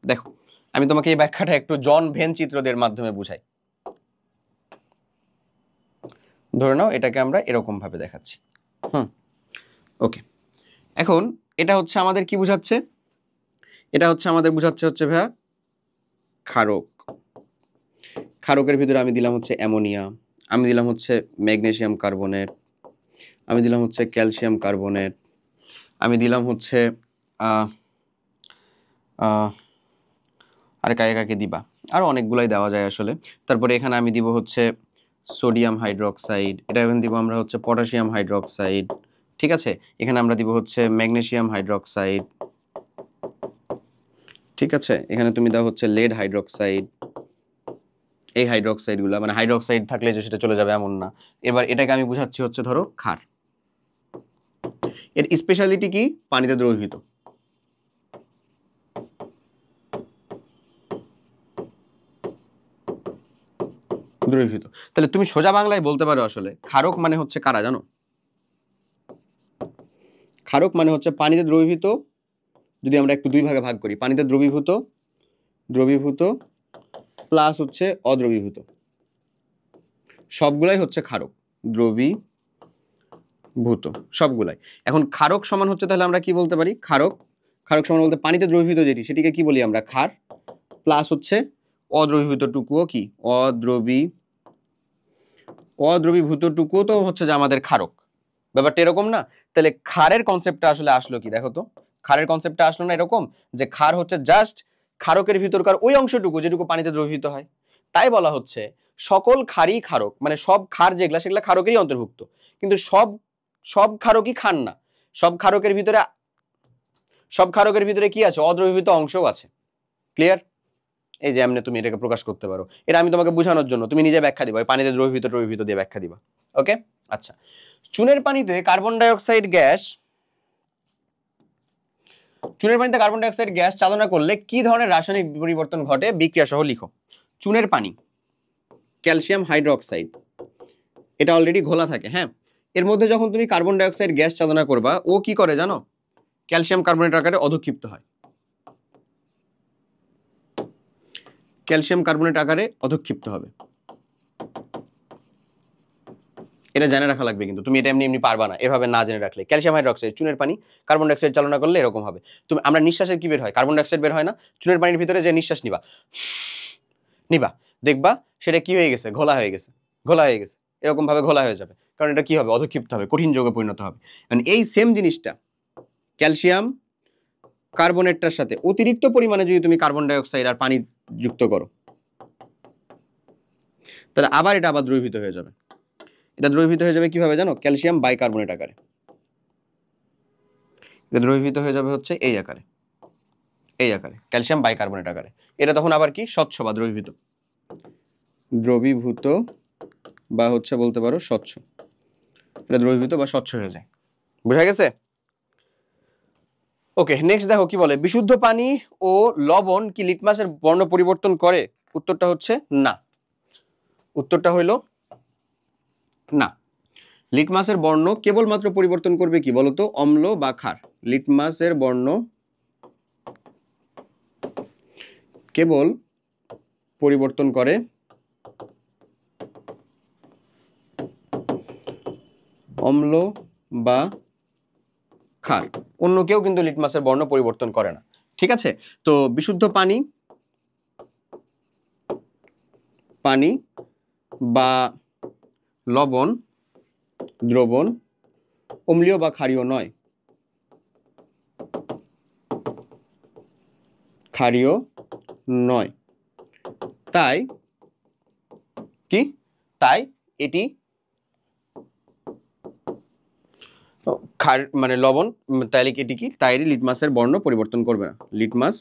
দেখো আমি তোমাকে এই ব্যাখ্যাটা একটু জন ভেন চিত্রদের মাধ্যমে বুঝাই। ধরে নাও এটাকে আমরা এরকম ভাবে দেখাচ্ছি। ওকে, এখন এটা হচ্ছে আমাদের কি বুঝাচ্ছে? এটা হচ্ছে আমাদের বুঝাচ্ছে হচ্ছে ভাইয়া ক্ষারক। ক্ষারকের ভিতরে আমি দিলাম হচ্ছে অ্যামোনিয়া, আমি দিলাম হচ্ছে ম্যাগনেসিয়াম কার্বনেট, আমি দিলাম হচ্ছে ক্যালসিয়াম কার্বনেট, আমি দিলাম হচ্ছে আর কাকে দিবা, আরো অনেকগুলাই দেওয়া যায় আসলে। তারপরে এখানে আমি দিব হচ্ছে সোডিয়াম হাইড্রোক্সাইড, এটা এখানে দিব আমরা হচ্ছে পটাশিয়াম হাইড্রোক্সাইড, ঠিক আছে। এখানে আমরা দিব হচ্ছে ম্যাগনেসিয়াম হাইড্রোক্সাইড, ঠিক আছে। এখানে তুমি দাও হচ্ছে লেড হাইড্রোক্সাইড। এই হাইড্রোক্সাইডগুলো মানে হাইড্রোক্সাইড থাকলে যে সেটা চলে যাবে এমন না। এবার এটাকে আমি বুঝাচ্ছি হচ্ছে ধরো ক্ষার। এর স্পেশালিটি কি? পানিতে দ্রবীভূত। দ্রবীভূত। তাহলে তুমি সোজা বাংলায় বলতে পারো আসলে ক্ষারক মানে হচ্ছে কারা জানো? ক্ষারক মানে হচ্ছে পানিতে দ্রবীভূত, যদি আমরা একটু দুই ভাগে ভাগ করি, পানিতে দ্রবীভূত, দ্রবীভূত প্লাস হচ্ছে অদ্রবীভূত, সবগুলাই হচ্ছে ক্ষারক। দ্রবীভূত সবগুলাই। এখন ক্ষারক সমান হচ্ছে, তাহলে আমরা কি বলতে পারি? ক্ষারক, ক্ষারক সমান বলতে পানিতে দ্রবীভূত যেটি সেটিকে কি বলি আমরা? ক্ষার, প্লাস হচ্ছে অদ্রবীভূত টুকুও কি? অদ্রবীভূত টুকুও তো হচ্ছে যে আমাদের ক্ষারক। ব্যাপারটা এরকম না? তাহলে ক্ষারের কনসেপ্টটা আসলে আসলো কি দেখো তো? ক্ষারের কনসেপ্টটা আসলো না এরকম যে ক্ষার হচ্ছে জাস্ট ক্ষারকের ভিতরকার ওই অংশটুকু যেটুকু পানিতে দ্রবীভূত হয়। তাই বলা হচ্ছে সকল ক্ষারই ক্ষারক, মানে সব ক্ষার যেগুলা সেগুলা ক্ষারকেরই অন্তর্ভুক্ত, কিন্তু সব সব ক্ষারকই ক্ষার না। সব ক্ষারকের ভিতরে কি আছে? অদ্রবীভূত অংশও আছে। ক্লিয়ার? এই যে এমনি তুমি এটাকে প্রকাশ করতে পারো। এটা আমি তোমাকে বোঝানোর জন্য, তুমি নিজে ব্যাখ্যা দিবা, পানিতে দ্রবীভূত দিয়ে ব্যাখ্যা দিবা। ওকে, আচ্ছা। চুনের পানিতে কার্বন ডাই অক্সাইড গ্যাস চালনা করলে কি ধরনের রাসায়নিক পরিবর্তন ঘটে? বিক্রিয়া সহ লিখো। চুনের পানি, ক্যালসিয়াম হাইড্রোক্সাইড, এটা অলরেডি ঘোলা থাকে, হ্যাঁ। এর মধ্যে যখন তুমি কার্বন ডাই অক্সাইড গ্যাস চালনা করবা, ও কি করে জানো? ক্যালসিয়াম কার্বনেট আকারে অধক্ষিপ্ত হয়। ক্যালসিয়াম কার্বনেট আকারে অধক্ষিপ্ত হবে। এটা জেনে রাখা লাগবে, কিন্তু তুমি এটা এমনি এমনি পারবা না এভাবে না জেনে রাখলে। ক্যালসিয়াম হাইড্রোক্সাইড চুনের পানি, কার্বন ডাই অক্সাইড চালনা করলে এরকম হবে। তুমি আমরা নিঃশ্বাসের কি বের হয়? কার্বন ডাই অক্সাইড বের হয় না? চুনের পানির ভিতরে যে নিঃশ্বাস নিবা দেখবা সেটা কি হয়ে গেছে? ঘোলা হয়ে গেছে। এরকম ভাবে ঘোলা হয়ে যাবে, কারণ এটা কি হবে? অধক্ষিপ্ত হবে, কঠিন যৌগে পরিণত হবে। এই সেম জিনিসটা ক্যালসিয়াম কার্বনেটটার সাথে অতিরিক্ত পরিমাণে যদি তুমি কার্বন ডাই অক্সাইড আর পানি যুক্ত করো, তাহলে এটা আবার দ্রবীভূত হয়ে যাবে। এটা দ্রবীভূত হয়ে যাবে কিভাবে জানো? ক্যালসিয়াম বাইকার্বনেট আকারে। এটা দ্রবীভূত হয়ে যাবে হচ্ছে এই আকারে, ক্যালসিয়াম বাইকার্বনেট আকারে। এটা তখন আবার কি? স্বচ্ছ বা দ্রবীভূত বা হচ্ছে বলতে পারো স্বচ্ছ। এটা দ্রবীভূত বা স্বচ্ছ হয়ে যায়। বুঝা গেছে? ওকে, নেক্সট দেখো কি বলে, বিশুদ্ধ পানি ও লবণ কি লিটমাসের বর্ণ পরিবর্তন করে? উত্তরটা হচ্ছে না। উত্তরটা হইল না। লিটমাসের বর্ণ কেবলমাত্র পরিবর্তন করবে কি বলতো? অম্ল বা ক্ষার। লিটমাসের বর্ণ কেবল পরিবর্তন করে অম্ল বা ক্ষার, অন্য কেউ কিন্তু লিটমাসের বর্ণ পরিবর্তন করে না। ঠিক আছে, তো বিশুদ্ধ পানি বা লবণ দ্রবণ অম্লীয় বা ক্ষারীয় নয়, তাই এটি মানে লবণ, তাইলে এটি কি, তাই লিটমাসের বর্ণ পরিবর্তন করবে না, লিটমাস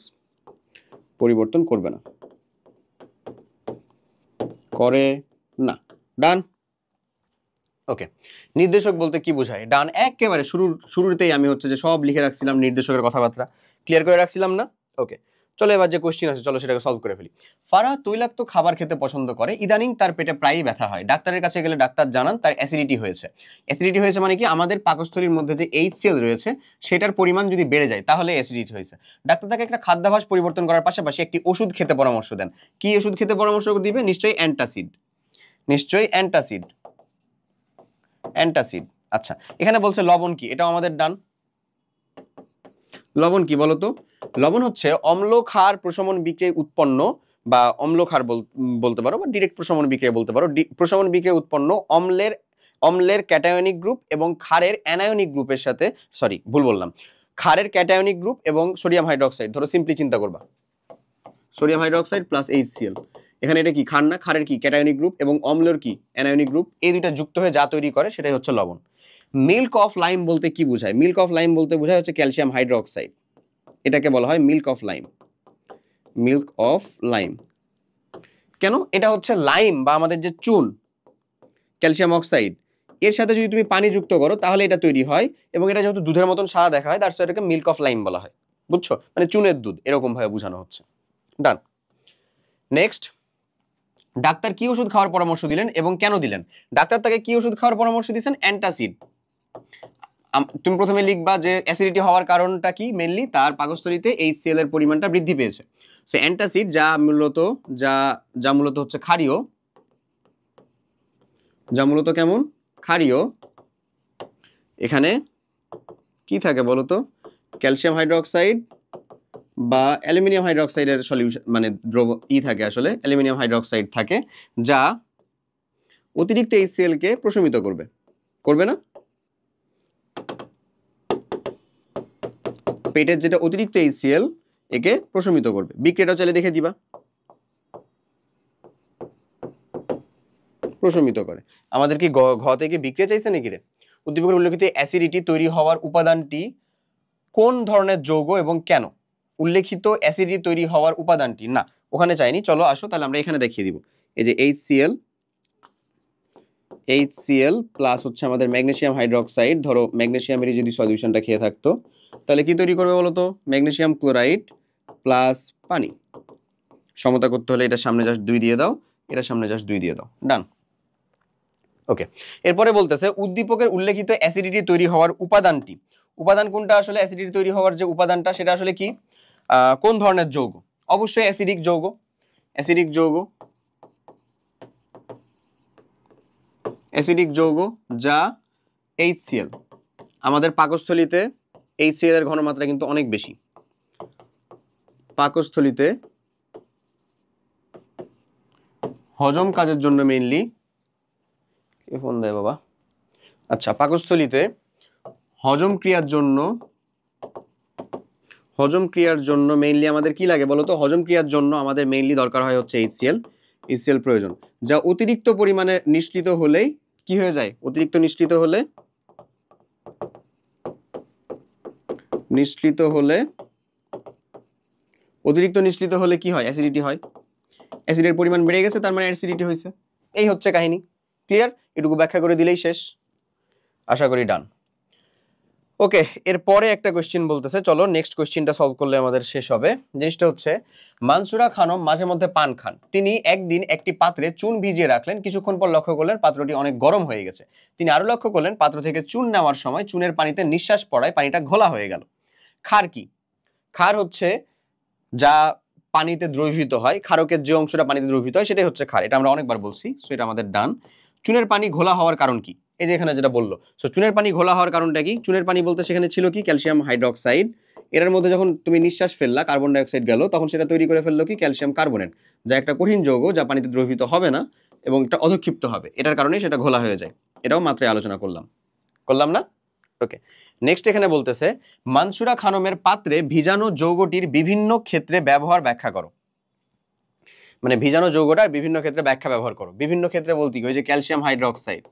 পরিবর্তন করবে না, করে না। ডান। ওকে, নির্দেশক বলতে কি বোঝায়? ডান, একেবারে শুরুতেই আমি হচ্ছে যে সব লিখে রাখছিলাম, নির্দেশকের কথাবার্তা ক্লিয়ার করে রাখছিলাম না? ওকে, চলো এবার যে কোশ্চেন আছে চলো সেটাকে সলভ করে ফেলি। ফারাহ তৈলাক্ত খাবার খেতে পছন্দ করে, ইদানিং তার পেটে প্রায়ই ব্যথা হয়, ডাক্তারের কাছে গেলে ডাক্তার জানান তার অ্যাসিডিটি হয়েছে। অ্যাসিডিটি হয়েছে মানে কি, আমাদের পাকস্থলীর মধ্যে যে HCl রয়েছে সেটার পরিমাণ যদি বেড়ে যায় তাহলে অ্যাসিডিটি হয়েছে। ডাক্তার তাকে একটা খাদ্যাভ্যাস পরিবর্তন করার পাশাপাশি একটি ওষুধ খেতে পরামর্শ দেন। কি ওষুধ খেতে পরামর্শ দিবে? নিশ্চয়ই অ্যান্টাসিড। আচ্ছা, এখানে বলছে লবণ কি, এটাও আমাদের ডান। লবণ কি বলতো? লবণ হচ্ছে অম্ল ক্ষার প্রশমন বিক্রিয়ায় উৎপন্ন, বা অম্ল ক্ষার বলতে পারো, বা ডিরেক্ট প্রশমন বিক্রিয়া বলতে পারো। প্রশমন বিক্রিয়ায় উৎপন্ন অম্লের ক্যাটায়নিক গ্রুপ এবং ক্ষারের অ্যানায়নিক গ্রুপের সাথে, সরি ভুল বললাম, ক্ষারের ক্যাটায়নিক গ্রুপ এবং সোডিয়াম হাইড্রোক্সাইড, ধরো সিম্পলি চিন্তা করবা সোডিয়াম হাইড্রোক্সাইড প্লাস HCl, এখানে এটা কি ক্ষার না, ক্ষারের কি ক্যাটায়নিক গ্রুপ এবং অম্লের কি অ্যানায়নিক গ্রুপ, এই দুইটা যুক্ত হয়ে যা তৈরি করে সেটাই হচ্ছে লবণ। মিল্ক অফ লাইম বলতে কি বোঝায়? মিল্ক অফ লাইম বলতে বোঝায় হচ্ছে ক্যালসিয়াম হাইড্রোক্সাইড, এটাকে বলা হয় মিল্ক অফ লাইম। কেন? এটা হচ্ছে লাইম বা আমাদের যে চুন, ক্যালসিয়াম অক্সাইড, এর সাথে যদি তুমি পানি যুক্ত করো তাহলে এটা তৈরি হয়, এবং এটা যেহেতু দুধের মতন সাদা দেখা হয়, দ্যাটস এটাকে মিল্ক অফ লাইম বলা হয়। বুঝছো? মানে চুনের দুধ এরকম ভাবে বোঝানো হচ্ছে। ডান। নেক্সট, ডাক্তার কি ওষুধ খাওয়ার পরামর্শ দিলেন এবং কেন দিলেন? ডাক্তার তাকে কি ওষুধ খাওয়ার পরামর্শ দিয়েছেন? অ্যান্টাসিড। তুমি প্রথমে লিখবা যে অ্যাসিডিটি হওয়ার কারণটা কি, মেইনলি তার পাকস্থলীতে HCl এর পরিমাণটা বৃদ্ধি পেয়েছে। সো অ্যান্টাসিড যা মূলত হচ্ছে ক্ষারীয়, কেমন ক্ষারীয়, এখানে কি থাকে বলতো? ক্যালসিয়াম হাইড্রোক্সাইড বা অ্যালুমিনিয়াম হাইড্রোক্সাইডের সলিউশন, মানে থাকে, আসলে অ্যালুমিনিয়াম হাইড্রোক্সাইড থাকে, যা অতিরিক্ত HCl কে প্রশমিত করবে না? পেটের যেটা অতিরিক্ত HCl একে প্রশমিত করবে। বিক্রিয়াটা চাইলে দেখে দিবা, প্রশমিত করে। আমাদের কি ঘ থেকে বিক্রিয়া চাইছে নাকি রে? উদ্দীপকের উল্লেখিত অ্যাসিডিটি তৈরি হওয়ার উপাদানটি কোন ধরনের যৌগ এবং কেন? উল্লেখিত অ্যাসিডিটি তৈরি হওয়ার উপাদানটি না, ওখানে চাইনি, চলো আসো তাহলে আমরা এখানে দেখিয়ে দিব। এই যে HCl প্লাস হচ্ছে আমাদের ম্যাগনেসিয়াম হাইড্রোক্সাইড, ধরো ম্যাগনেসিয়ামের যদি সলিউশনটা খেয়ে থাকতো তাহলে কি তৈরি করবে বলতো? ম্যাগনেসিয়াম ক্লোরাইড প্লাস পানি। সমতা করতে হলে এটা সামনে জাস্ট 2 দিয়ে দাও, এটা সামনে জাস্ট 2 দিয়ে দাও। ডান। ওকে, এরপরে বলতেছে উদ্দীপকের উল্লেখিত অ্যাসিডিটি তৈরি হওয়ার উপাদানটি, উপাদান কোনটা আসলে? অ্যাসিডিটি তৈরি হওয়ার যে উপাদানটা সেটা আসলে কি, কোন ধরনের যৌগ? অবশ্যই অ্যাসিডিক যৌগ যা HCl। আমাদের পাকস্থলীতে HCl এর ঘনমাত্রা কিন্তু অনেক বেশি, পাকস্থলীতে হজম কাজের জন্য মেইনলি, কে ফোন দেয় বাবা? আচ্ছা, পাকস্থলীতে হজম ক্রিয়ার জন্য মেইনলি আমাদের কি লাগে বলতো? হজম ক্রিয়ার জন্য আমাদের মেইনলি দরকার হয় হচ্ছে HCl প্রয়োজন, যা অতিরিক্ত পরিমাণে নিঃসৃত হলেই কি হয়ে যায়? অতিরিক্ত নিঃসৃত হলে কি হয়? অ্যাসিডিটি হয়। অ্যাসিডের পরিমাণ বেড়ে গেছে, তার মানে অ্যাসিডিটি হয়েছে। এই হচ্ছে কাহিনী। ক্লিয়ার? এটুকু ব্যাখ্যা করে দিলেই শেষ, আশা করি। ডান। ওকে, এরপরে একটা কোশ্চেন বলতেছে, চলো নেক্সট কোশ্চেনটা সলভ করলে আমাদের শেষ হবে। জিনিসটা হচ্ছে, মানসুরা খানম মাঝে মধ্যে পান খান। তিনি একদিন একটি পাত্রে চুন ভিজিয়ে রাখলেন, কিছুক্ষণ পর লক্ষ্য করলেন পাত্রটি অনেক গরম হয়ে গেছে। তিনি আরো লক্ষ্য করলেন পাত্র থেকে চুন নেওয়ার সময় চুনের পানিতে নিঃশ্বাস পড়ায় পানিটা ঘোলা হয়ে গেল। ক্ষার কি? ক্ষার হচ্ছে যা পানিতে দ্রবীভূত হয়, ক্ষারকের যে অংশটা পানিতে দ্রবীভূত হয় সেটাই হচ্ছে ক্ষার, এটা আমরা অনেকবার বলছি, সো এটা আমাদের ডান। চুনের পানি ঘোলা হওয়ার কারণ কি, এই যে এখানে যেটা বললো, সো চুনের পানি ঘোলা হওয়ার কারণটা কি, চুনের পানি বলতে সেখানে ছিল কি ক্যালসিয়াম হাইড্রোক্সাইড, এর মধ্যে যখন তুমি নিঃশ্বাস ফেললা কার্বন ডাইঅক্সাইড গেল, তখন সেটা তৈরি করে ফেললো কি ক্যালসিয়াম কার্বনেট, যা একটা কঠিন যৌগ, যা পানিতে দ্রবীভূত হবে না এবং এটা অধক্ষিপ্ত হবে, এটার কারণে সেটা ঘোলা হয়ে যায়, এটাও মাত্রই আলোচনা করলাম না? ওকে, নেক্সট এখানে বলতেছে মানসুরা খানমের পাত্রে ভিজানো যৌগটির বিভিন্ন ক্ষেত্রে ব্যবহার ব্যাখ্যা করো। মানে ভিজানো যৌগটার বিভিন্ন ক্ষেত্রে ব্যাখ্যা ব্যবহার করো। বিভিন্ন ক্ষেত্রে বলতে কি, ওই যে ক্যালসিয়াম হাইড্রোক্সাইড,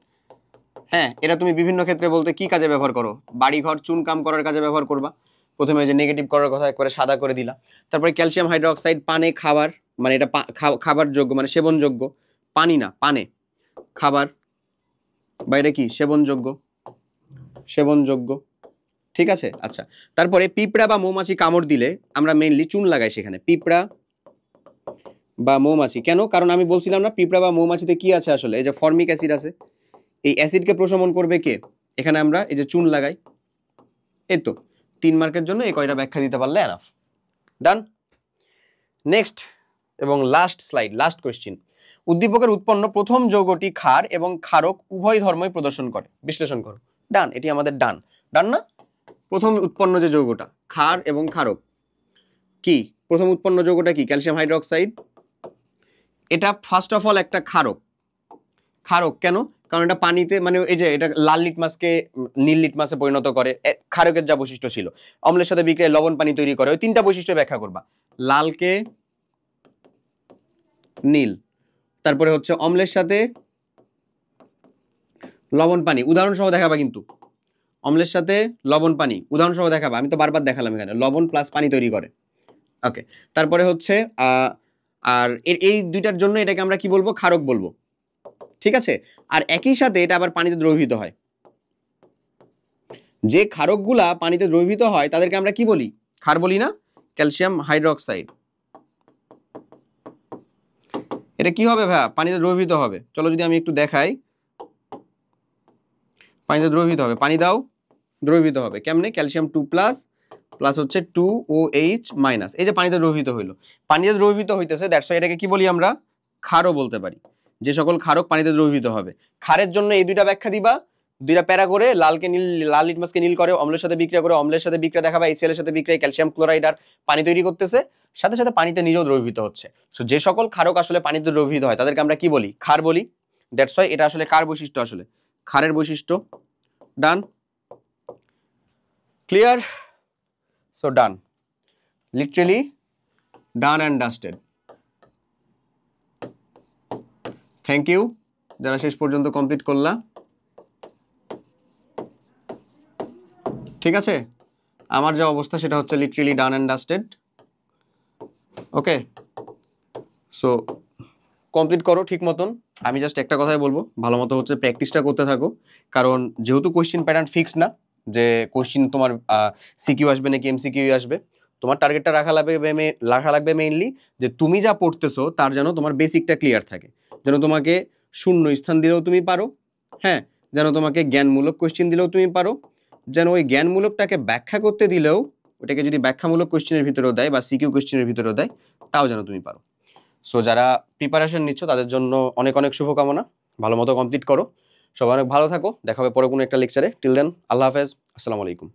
হ্যাঁ, এটা তুমি বিভিন্ন ক্ষেত্রে বলতে কি কাজে ব্যবহার করো, বাড়িঘর চুনকাম করার কাজে ব্যবহার করবা, প্রথমে ওই যে নেগেটিভ করার কথা একবারে সাদা করে দিলা, তারপরে ক্যালসিয়াম হাইড্রোক্সাইড পানে খাবার, মানে এটা খাবার যোগ্য, মানে সেবনযোগ্য, পানি না পানে খাবার, বা এটা কি সেবনযোগ্য, ঠিক আছে। আচ্ছা, তারপরে পিঁপড়া বা মৌমাছি কামড় দিলে আমরা মেইনলি চুন লাগাই সেখানে, পিঁপড়া বা মৌমাছি, কেন, কারণ আমি বলছিলাম না পিঁপড়া বা মৌমাছিতে কি আছে আসলে, এই যে ফর্মিক অ্যাসিড আছে, এই অ্যাসিডকে প্রশমন করবে কে, এখানে আমরা এই যে চুন লাগাই, এই তো 3 মার্কের জন্য এই কয়টা ব্যাখ্যা দিতে পারলে এনাফ, ডান। নেক্সট এবং লাস্ট স্লাইড, লাস্ট কোশ্চিন, উদ্দীপকের উৎপন্ন প্রথম যৌগটি ক্ষার এবং ক্ষারক উভয় ধর্মই প্রদর্শন করে, বিশ্লেষণ করো, ডান, এটি আমাদের ডান, ডান না? প্রথম উৎপন্ন যে যৌগটা ক্ষার এবং ক্ষারক, কি প্রথম উৎপন্ন যৌগটা কি, ক্যালসিয়াম হাইড্রোক্সাইড, এটা ফার্স্ট অফ অল একটা ক্ষারক, ক্ষারক কেন, কারণ এটা পানিতে, মানে এই যে এটা লাল লিটমাসকে নীল লিটমাসে পরিণত করে, ক্ষারকের যা বৈশিষ্ট্য ছিল, অম্লের সাথে বিক্রিয়ায় লবণ পানি তৈরি করে, ওই 3টা বৈশিষ্ট্য ব্যাখ্যা করবা, লালকে নীল, তারপরে হচ্ছে অম্লের সাথে লবণ পানি, উদাহরণ সহ দেখাবা, কিন্তু অম্লের সাথে লবণ পানি উদাহরণ সহ দেখাবা, আমি তো বারবার দেখালাম এখানে লবণ প্লাস পানি তৈরি করে, ওকে। তারপরে হচ্ছে আর এই দুইটার জন্য এটাকে আমরা কি বলবো, ক্ষারক বলবো, ঠিক আছে। আর একই সাথে এটা আবার পানিতে দ্রবীভূত হয়, যে ক্ষারকগুলা পানিতে দ্রবীভূত হয় তাদেরকে আমরা কি বলি, ক্ষার বলি না, ক্যালসিয়াম হাইড্রোক্সাইড, এটা কি হবে ভাইয়া, পানিতে দ্রবীভূত হবে, চলো যদি আমি একটু দেখাই, পানিতে দ্রবীভূত হবে, পানি দাও, দ্রবীভূত হবে কেমনে, ক্যালসিয়াম 2 প্লাস প্লাস হচ্ছে 2OH মাইনাস, এই যে পানিতে দ্রবীভূত হইলো, পানিতে দ্রবীভূত হইতেছে, দ্যাটস ওয়াই এটাকে কি বলি আমরা, ক্ষারও বলতে পারি, যে সকল ক্ষারক পানিতে দ্রবীভূত হবে। ক্ষারের জন্য এই দুইটা ব্যাখ্যা দিবা, দুইটা প্যারা করে, লালকে নীল, লাল লিটমাসকে নীল করে, অম্লের সাথে বিক্রিয়া করে, অম্লের সাথে বিক্রিয়া দেখাবা, HCl এর সাথে বিক্রিয়া ক্যালসিয়াম ক্লোরাইড আর পানি তৈরি করতেছে, সাথে সাথে পানিতে নিজেও দ্রবীভূত হচ্ছে। সো যে সকল ক্ষারক আসলে পানিতে দ্রবীভূত হয় তাদেরকে আমরা কি বলি, ক্ষার বলি, দ্যাটস ওয়াই এটা আসলে কার বৈশিষ্ট্য, আসলে ক্ষারের বৈশিষ্ট্য, done, clear, so done, literally done and dusted. Thank you যারা শেষ পর্যন্ত কমপ্লিট করলা, ঠিক আছে। আমার যে অবস্থা সেটা হচ্ছে literally done and dusted, okay. So complete করো ঠিক মতন, আমি জাস্ট একটা কথাই বলবো, ভালো মতো হচ্ছে প্র্যাকটিসটা করতে থাকো, কারণ যেহেতু কোশ্চিন প্যাটার্ন ফিক্স না, যে কোশ্চিন তোমার সিকিউ আসবে নাকি এমসিকিউ আসবে, তোমার টার্গেটটা রাখা লাগবে মেইনলি যে তুমি যা পড়তেছো তার যেন তোমার বেসিকটা ক্লিয়ার থাকে, যেন তোমাকে শূন্য স্থান দিলেও তুমি পারো, হ্যাঁ, যেন তোমাকে জ্ঞানমূলক কোশ্চিন দিলেও তুমি পারো, যেন ওই জ্ঞানমূলকটাকে ব্যাখ্যা করতে দিলেও ওটাকে যদি ব্যাখ্যামূলক কোশ্চিনের ভিতরেও দেয় বা সিকিউ কোশ্চিনের ভিতরেও দেয়, তাও যেন তুমি পারো। সো যারা প্রিপারেশন নিচ্ছ তাদের জন্য অনেক অনেক শুভকামনা, ভালো মতো কমপ্লিট করো, সবাই অনেক ভালো থাকো, দেখা হবে পরে কোনো একটা লেকচারে, টিল দেন আল্লাহ হাফেজ, আসসালামু আলাইকুম।